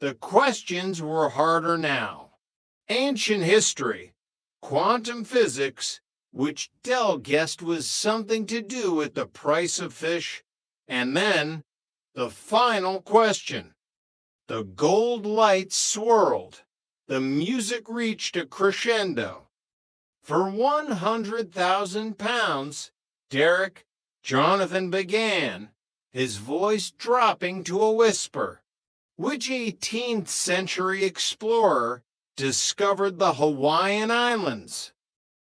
The questions were harder now. Ancient history, quantum physics, which Dell guessed was something to do with the price of fish, and then the final question. The gold lights swirled. The music reached a crescendo. For 100,000 pounds, Derek, Jonathan began, his voice dropping to a whisper. Which 18th century explorer discovered the Hawaiian Islands?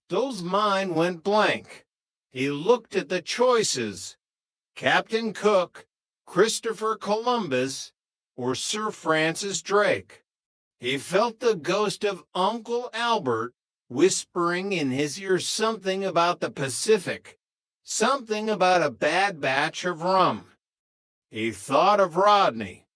Dole's mind went blank. He looked at the choices: Captain Cook, Christopher Columbus, or Sir Francis Drake. He felt the ghost of Uncle Albert whispering in his ear something about the Pacific, something about a bad batch of rum. He thought of Rodney.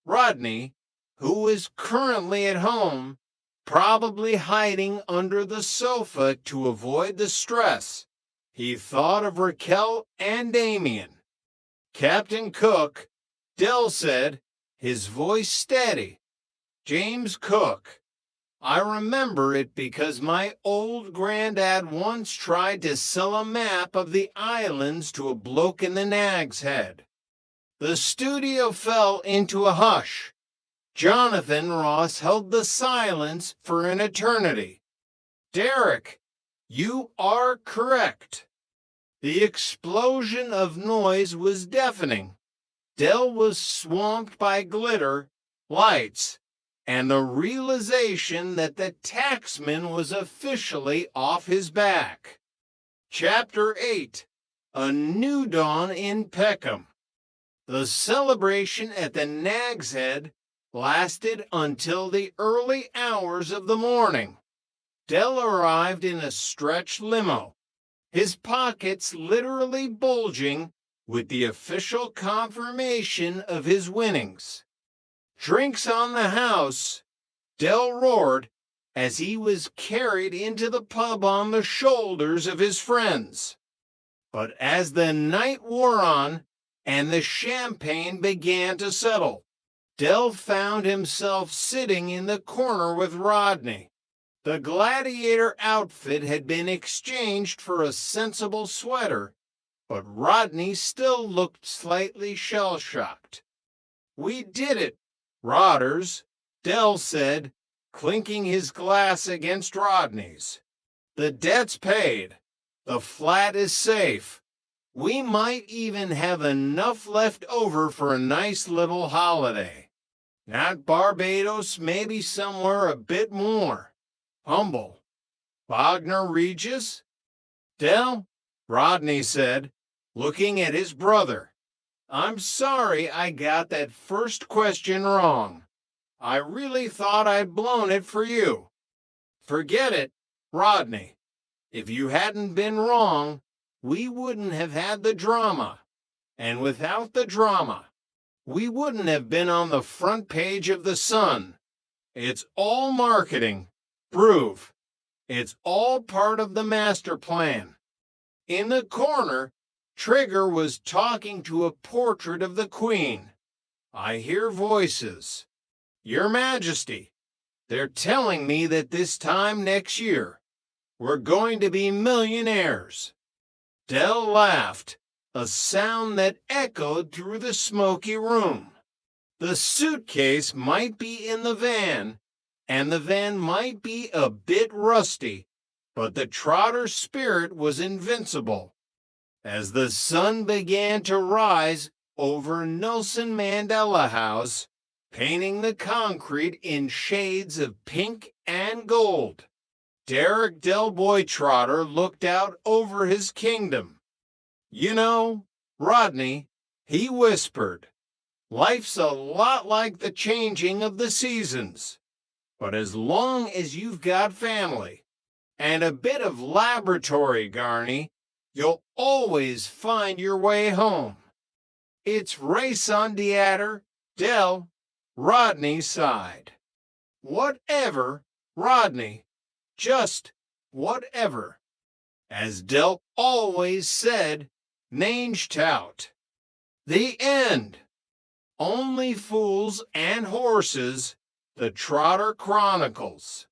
Rodney, who is currently at home, probably hiding under the sofa to avoid the stress. He thought of Raquel and Damien. Captain Cook, Dell said, his voice steady. James Cook. I remember it because my old granddad once tried to sell a map of the islands to a bloke in the Nag's Head. The studio fell into a hush. Jonathan Ross held the silence for an eternity. Derek, you are correct. The explosion of noise was deafening. Dell was swamped by glitter, lights, and the realization that the taxman was officially off his back. Chapter 8. A New Dawn in Peckham. The celebration at the Nag's Head lasted until the early hours of the morning. Dell arrived in a stretch limo, his pockets literally bulging with the official confirmation of his winnings. Drinks on the house, Dell roared as he was carried into the pub on the shoulders of his friends. But as the night wore on and the champagne began to settle, Dell found himself sitting in the corner with Rodney. The gladiator outfit had been exchanged for a sensible sweater, but Rodney still looked slightly shell-shocked. We did it, Rodders, Dell said, clinking his glass against Rodney's. The debt's paid. The flat is safe. We might even have enough left over for a nice little holiday. Not Barbados, maybe somewhere a bit more. Humble. Wagner Regis? Dell? Rodney said, looking at his brother. I'm sorry I got that first question wrong. I really thought I'd blown it for you. Forget it, Rodney. If you hadn't been wrong, we wouldn't have had the drama. And without the drama, we wouldn't have been on the front page of the Sun. It's all marketing. Prove. It's all part of the master plan. In the corner, Trigger was talking to a portrait of the Queen. I hear voices. Your Majesty, they're telling me that this time next year, we're going to be millionaires. Dell laughed, a sound that echoed through the smoky room. The suitcase might be in the van, and the van might be a bit rusty, but the Trotter spirit was invincible. As the sun began to rise over Nelson Mandela House, painting the concrete in shades of pink and gold, Derek Del Boy Trotter looked out over his kingdom. You know, Rodney, he whispered, life's a lot like the changing of the seasons. But as long as you've got family and a bit of laboratory, Garney, you'll always find your way home. It's raison d'etre, Dell. Rodney sighed. Whatever, Rodney, just whatever. As Dell always said, Nange tout. The end. Only Fools and Horses, The Trotter Chronicles.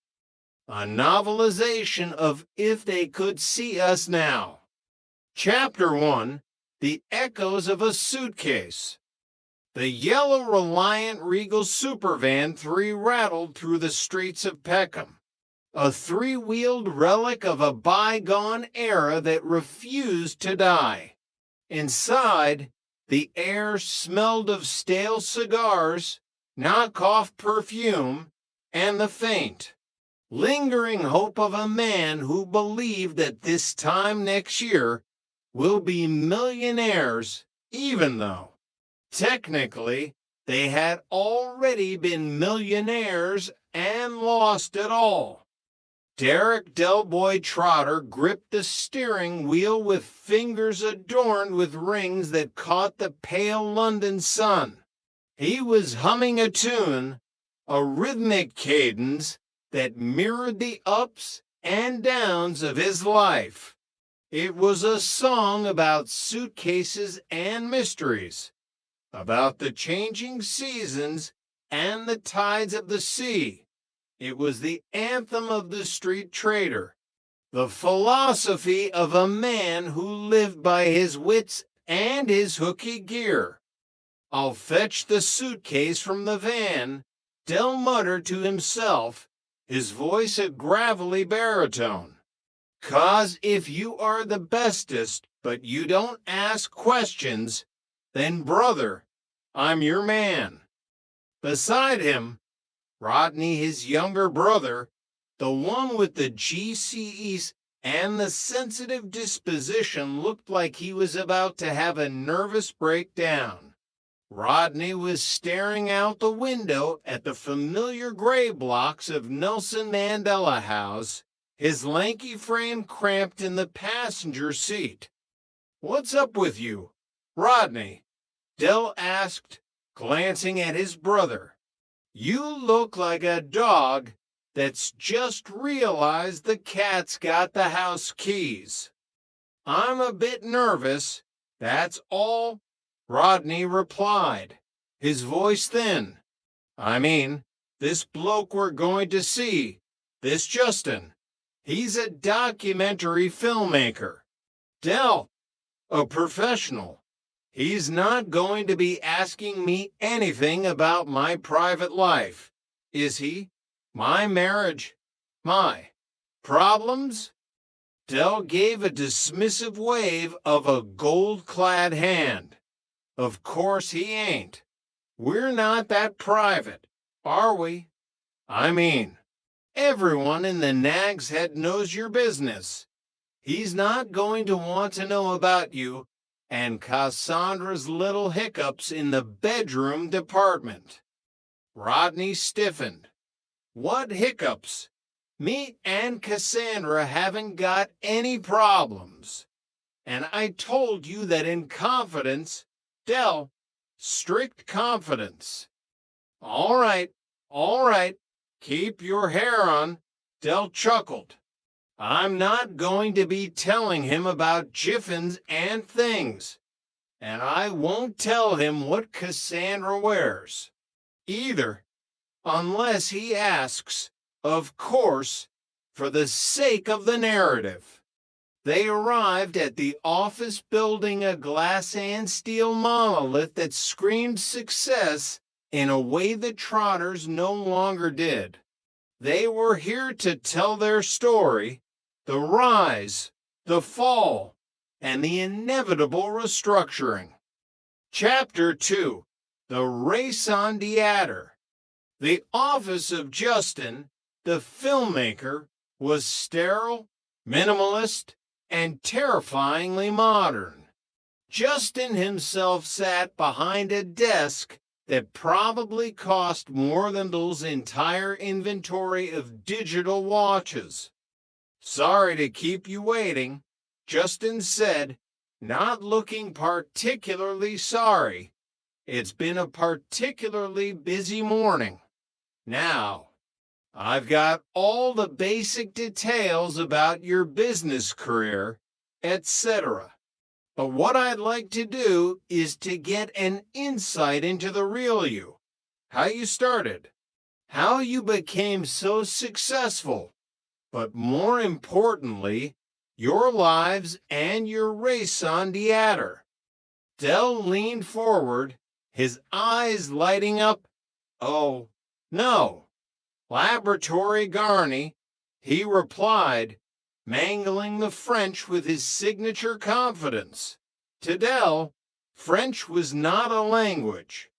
A novelization of If They Could See Us Now. Chapter 1, The Echoes of a Suitcase. The yellow Reliant Regal Supervan 3 rattled through the streets of Peckham. a three-wheeled relic of a bygone era that refused to die. Inside, the air smelled of stale cigars, knockoff perfume, and the faint, lingering hope of a man who believed that this time next year will be millionaires, even though, technically, they had already been millionaires and lost it all. Derek Delboy Trotter gripped the steering wheel with fingers adorned with rings that caught the pale London sun. He was humming a tune, a rhythmic cadence that mirrored the ups and downs of his life. It was a song about suitcases and mysteries, about the changing seasons and the tides of the sea. It was the anthem of the street trader, the philosophy of a man who lived by his wits and his hooky gear. "I'll fetch the suitcase from the van," Del muttered to himself, his voice a gravelly baritone. "'Cause if you are the bestest, but you don't ask questions, then, brother, I'm your man." Beside him, Rodney, his younger brother, the one with the GCEs and the sensitive disposition, looked like he was about to have a nervous breakdown. Rodney was staring out the window at the familiar gray blocks of Nelson Mandela House, his lanky frame cramped in the passenger seat. "What's up with you, Rodney?" Del asked, glancing at his brother. "You look like a dog that's just realized the cat's got the house keys." "I'm a bit nervous, that's all," Rodney replied, his voice thin. "I mean, this bloke we're going to see, this Justin, he's a documentary filmmaker. Del, a professional. He's not going to be asking me anything about my private life, is he? My marriage? My problems?" Del gave a dismissive wave of a gold-clad hand. "Of course he ain't. We're not that private, are we? I mean, everyone in the Nag's Head knows your business. He's not going to want to know about you and Cassandra's little hiccups in the bedroom department." Rodney stiffened. "What hiccups? Me and Cassandra haven't got any problems. And I told you that in confidence, Del, strict confidence." All right, keep your hair on," Del chuckled. "I'm not going to be telling him about jiffins and things, and I won't tell him what Cassandra wears, either, unless he asks, of course, for the sake of the narrative." They arrived at the office building, a glass and steel monolith that screamed success in a way the Trotters no longer did. They were here to tell their story, the rise, the fall, and the inevitable restructuring. Chapter 2, The Raison d'Être. The office of Justin, the filmmaker, was sterile, minimalist, and terrifyingly modern. Justin himself sat behind a desk that probably cost more than Bill's entire inventory of digital watches. "Sorry to keep you waiting," Justin said, not looking particularly sorry. "It's been a particularly busy morning. Now, I've got all the basic details about your business career, etc. But what I'd like to do is to get an insight into the real you. How you started, how you became so successful, but more importantly, your lives and your raison d'être." Del leaned forward, his eyes lighting up. "Oh, no. Laboratory Garney," He replied, mangling the French with his signature confidence. To Del, French was not a language.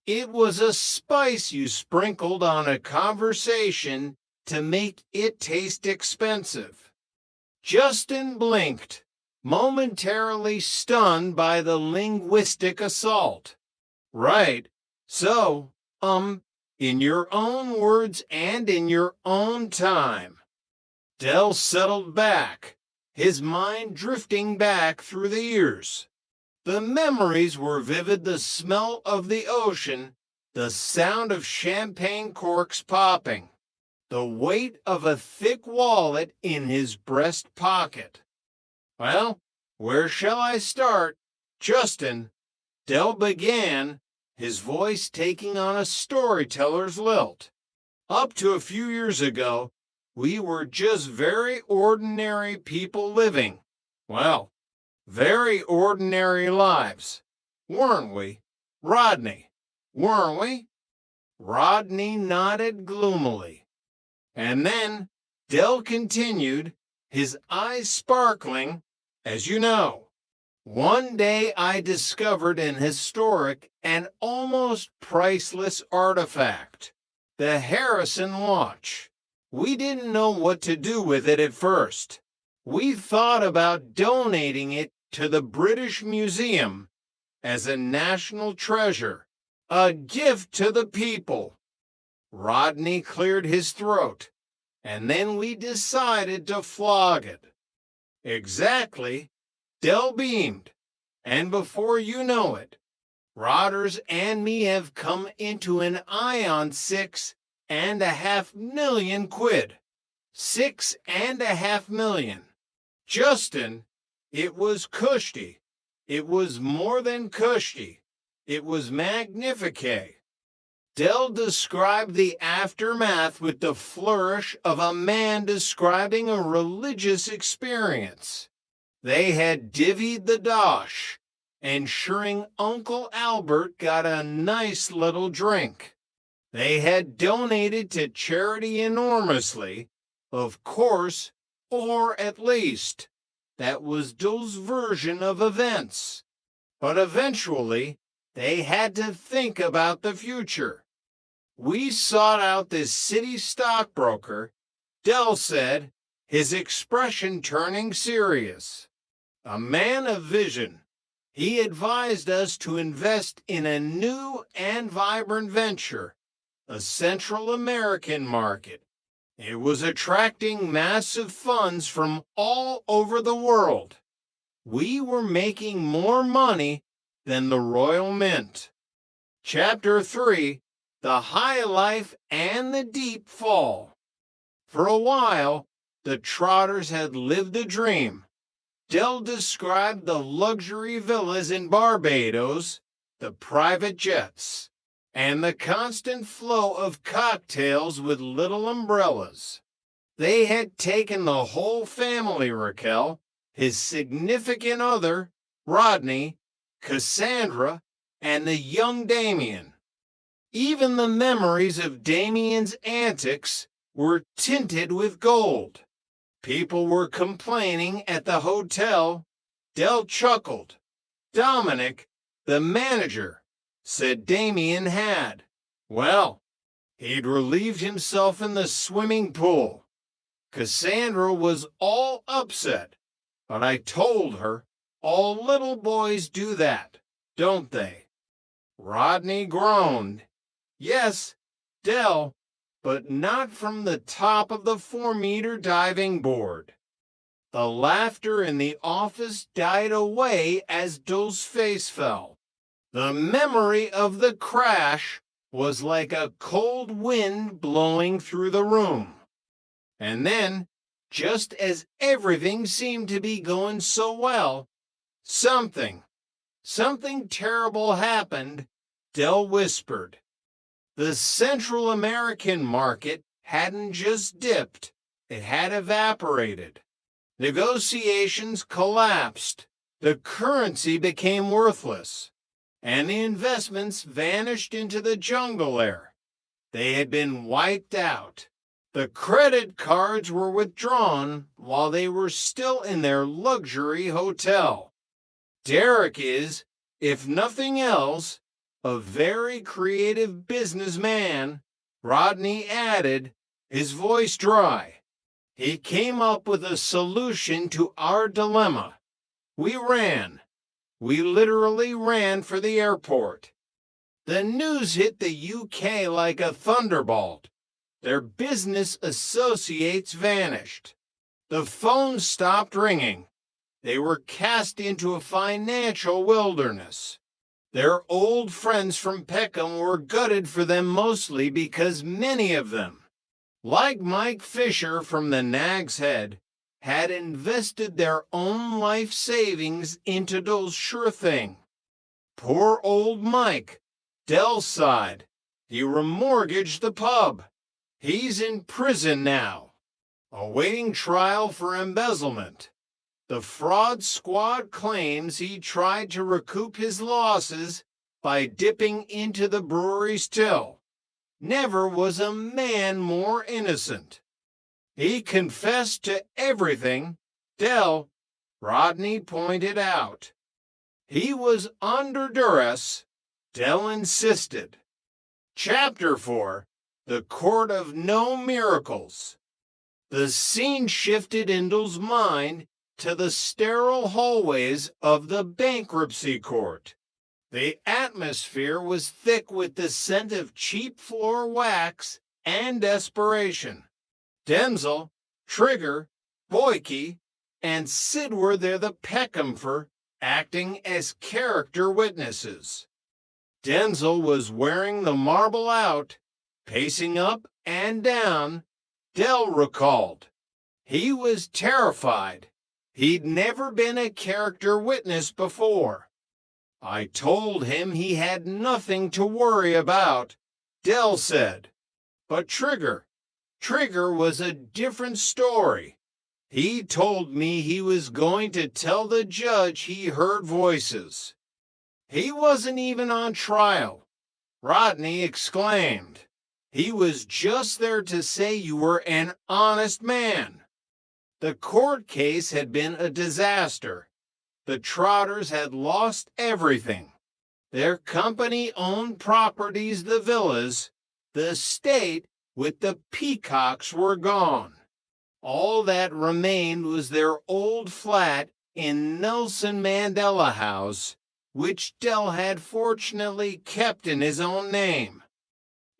It was a spice you sprinkled on a conversation to make it taste expensive. Justin blinked, momentarily stunned by the linguistic assault. Right, so, in your own words and in your own time. Del settled back, his mind drifting back through the years. The memories were vivid: the smell of the ocean, the sound of champagne corks popping, the weight of a thick wallet in his breast pocket. Well, where shall I start? Justin, Del began, his voice taking on a storyteller's lilt. Up to a few years ago, we were just very ordinary people living, well, very ordinary lives, weren't we, Rodney? Weren't we? Rodney nodded gloomily. And then Del continued, his eyes sparkling, as you know. One day I discovered an historic and almost priceless artifact, the Harrison watch. We didn't know what to do with it at first. We thought about donating it to the British Museum as a national treasure, a gift to the people. Rodney cleared his throat, and then we decided to flog it. Exactly. Del beamed, and before you know it, Rodders and me have come into an eye on £6.5 million. £6.5 million. Justin, it was cushy. It was more than cushy. It was magnifique. Del described the aftermath with the flourish of a man describing a religious experience. They had divvied the dosh, ensuring Uncle Albert got a nice little drink. They had donated to charity enormously, of course, or at least, that was Del's version of events. But eventually, they had to think about the future. We sought out this city stockbroker, Del said, his expression turning serious. A man of vision. He advised us to invest in a new and vibrant venture, a Central American market. It was attracting massive funds from all over the world. We were making more money than the Royal Mint. Chapter 3, The High Life and the Deep Fall. For a while, the Trotters had lived a dream. Del described the luxury villas in Barbados, the private jets, and the constant flow of cocktails with little umbrellas. They had taken the whole family, Raquel, his significant other, Rodney, Cassandra, and the young Damien. Even the memories of Damien's antics were tinted with gold. People were complaining at the hotel. Del chuckled. Dominic, the manager, said Damien had. Well, he'd relieved himself in the swimming pool. Cassandra was all upset, but I told her all little boys do that, don't they? Rodney groaned. Yes, Del, but not from the top of the 4-meter diving board. The laughter in the office died away as Del's face fell. The memory of the crash was like a cold wind blowing through the room. And then, just as everything seemed to be going so well, something terrible happened, Del whispered. The Central American market hadn't just dipped, it had evaporated. Negotiations collapsed, the currency became worthless, and the investments vanished into the jungle air. They had been wiped out. The credit cards were withdrawn while they were still in their luxury hotel. Derek is, if nothing else, a very creative businessman, Rodney added, his voice dry. He came up with a solution to our dilemma. We ran. We literally ran for the airport. The news hit the UK like a thunderbolt. Their business associates vanished. The phone stopped ringing. They were cast into a financial wilderness. Their old friends from Peckham were gutted for them mostly because many of them, like Mike Fisher from the Nag's Head, had invested their own life savings into those sure thing. Poor old Mike, Dell sighed. He remortgaged the pub. He's in prison now, awaiting trial for embezzlement. The fraud squad claims he tried to recoup his losses by dipping into the brewery's till. Never was a man more innocent. He confessed to everything, Dell, Rodney pointed out. He was under duress, Dell insisted. Chapter 4, The Court of No Miracles. The scene shifted in Dell's mind to the sterile hallways of the bankruptcy court. The atmosphere was thick with the scent of cheap floor wax and desperation. Denzel, Trigger, Boyke, and Sid were there the Peckhamfer, acting as character witnesses. Denzel was wearing the marble out, pacing up and down, Dell recalled. He was terrified. He'd never been a character witness before. I told him he had nothing to worry about, Dell said. But Trigger was a different story. He told me he was going to tell the judge he heard voices. He wasn't even on trial, Rodney exclaimed. He was just there to say you were an honest man. The court case had been a disaster. The Trotters had lost everything. Their company-owned properties, the villas, the estate with the peacocks were gone. All that remained was their old flat in Nelson Mandela House, which Dell had fortunately kept in his own name.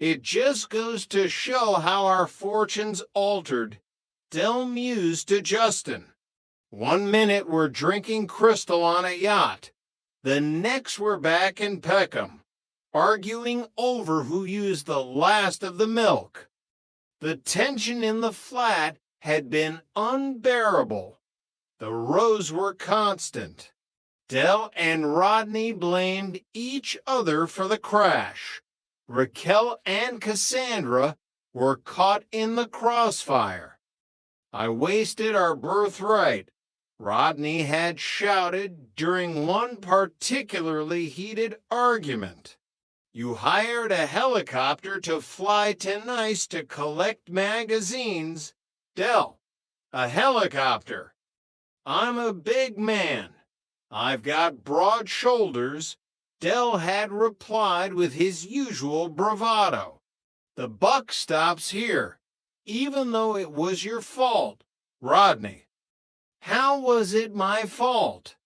It just goes to show how our fortunes altered, Dell mused to Justin. 1 minute we're drinking Crystal on a yacht. The next we're back in Peckham, arguing over who used the last of the milk. The tension in the flat had been unbearable. The rows were constant. Dell and Rodney blamed each other for the crash. Raquel and Cassandra were caught in the crossfire. I wasted our birthright, Rodney had shouted during one particularly heated argument. You hired a helicopter to fly to Nice to collect magazines. Dell, a helicopter. I'm a big man. I've got broad shoulders, Dell had replied with his usual bravado. The buck stops here, even though it was your fault, Rodney. How was it my fault?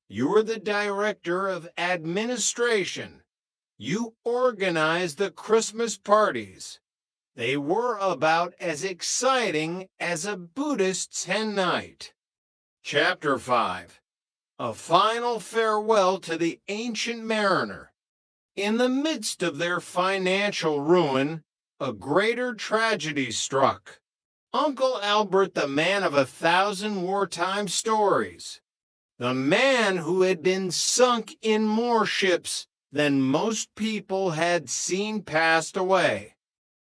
You're the director of administration. You organized the Christmas parties. They were about as exciting as a Buddhist's hen night. Chapter 5. A final farewell to the ancient mariner. In the midst of their financial ruin, a greater tragedy struck. Uncle Albert, the man of 1,000 wartime stories. The man who had been sunk in more ships than most people had seen passed away.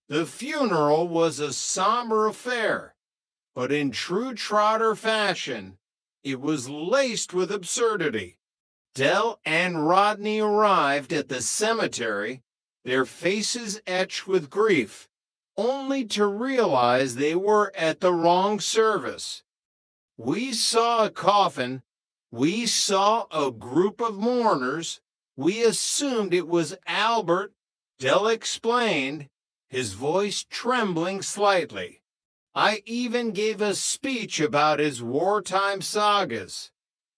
The funeral was a somber affair, but in true Trotter fashion, it was laced with absurdity. Dell and Rodney arrived at the cemetery, their faces etched with grief. only to realize they were at the wrong service. We saw a coffin. We saw a group of mourners. We assumed it was Albert, Dell explained, his voice trembling slightly. I even gave a speech about his wartime sagas.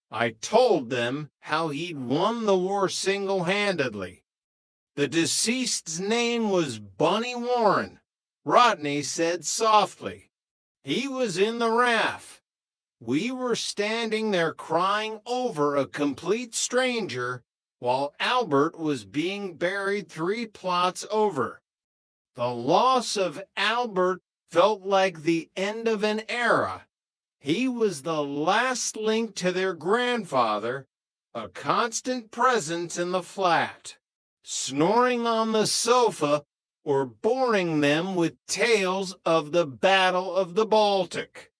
I told them how he'd won the war single-handedly. The deceased's name was Bunny Warren, Rodney said softly. He was in the RAF. We were standing there crying over a complete stranger while Albert was being buried 3 plots over. The loss of Albert felt like the end of an era. He was the last link to their grandfather, a constant presence in the flat, snoring on the sofa or boring them with tales of the Battle of the Baltic.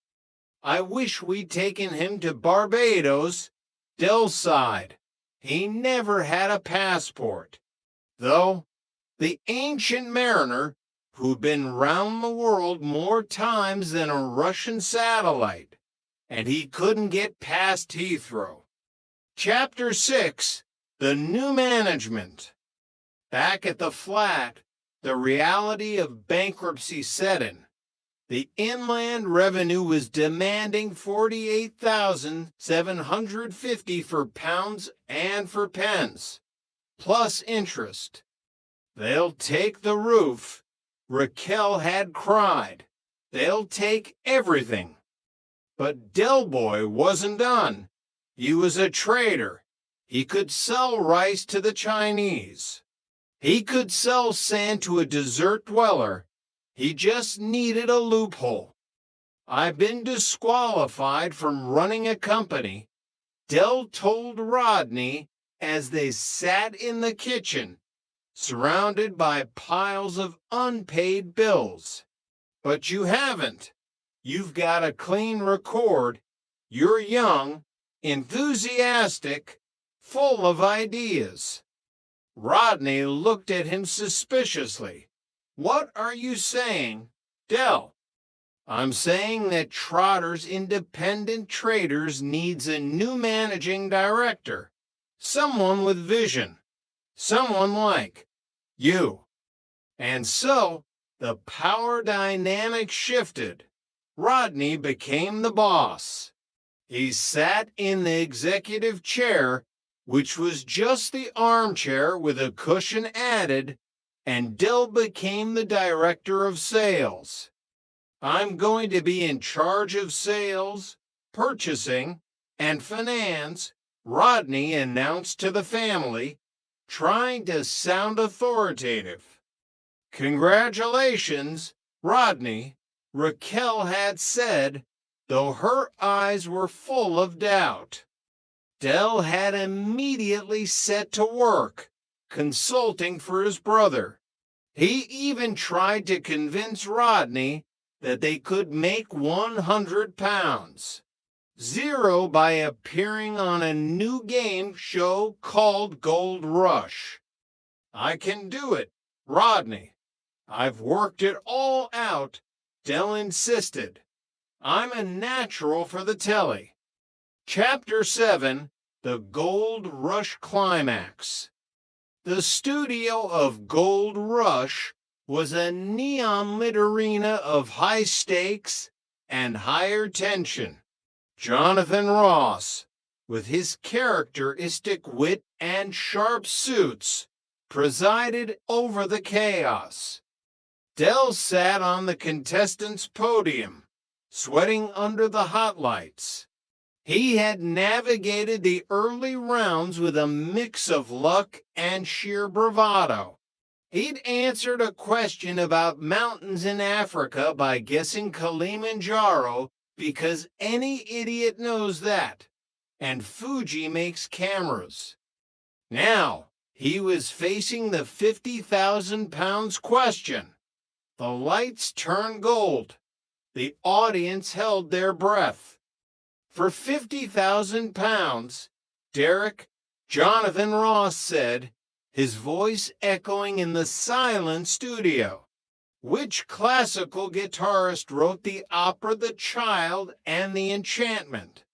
I wish we'd taken him to Barbados, Dell sighed. He never had a passport, though the ancient mariner, who'd been round the world more times than a Russian satellite, and he couldn't get past Heathrow. Chapter 6, The New Management. Back at the flat, the reality of bankruptcy set in. The Inland Revenue was demanding $48,750 for pounds and for pence, plus interest. They'll take the roof, Raquel had cried. They'll take everything. But Del Boy wasn't done. He was a trader. He could sell rice to the Chinese. He could sell sand to a desert dweller. He just needed a loophole. I've been disqualified from running a company, Del told Rodney as they sat in the kitchen, surrounded by piles of unpaid bills. But you haven't. You've got a clean record. You're young, enthusiastic, full of ideas. Rodney looked at him suspiciously. What are you saying, Del? I'm saying that Trotter's Independent Traders needs a new managing director, someone with vision, someone like you. And so the power dynamic shifted. Rodney became the boss. He sat in the executive chair, which was just the armchair with a cushion added, and Del became the director of sales. I'm going to be in charge of sales, purchasing, and finance, Rodney announced to the family, trying to sound authoritative. Congratulations, Rodney, Raquel had said, though her eyes were full of doubt. Del had immediately set to work, consulting for his brother. He even tried to convince Rodney that they could make 100 pounds. Zero by appearing on a new game show called Gold Rush. I can do it, Rodney. I've worked it all out, Del insisted. I'm a natural for the telly. Chapter 7, The Gold Rush Climax. The studio of Gold Rush was a neon-lit arena of high stakes and higher tension. Jonathan Ross, with his characteristic wit and sharp suits, presided over the chaos. Del sat on the contestants' podium, sweating under the hot lights. He had navigated the early rounds with a mix of luck and sheer bravado. He'd answered a question about mountains in Africa by guessing Kilimanjaro because any idiot knows that, and Fuji makes cameras. Now, he was facing the 50,000 pounds question. The lights turned gold. The audience held their breath. For 50,000 pounds, Derek, Jonathan Ross said, his voice echoing in the silent studio. Which classical guitarist wrote the opera The Child and The Enchantment?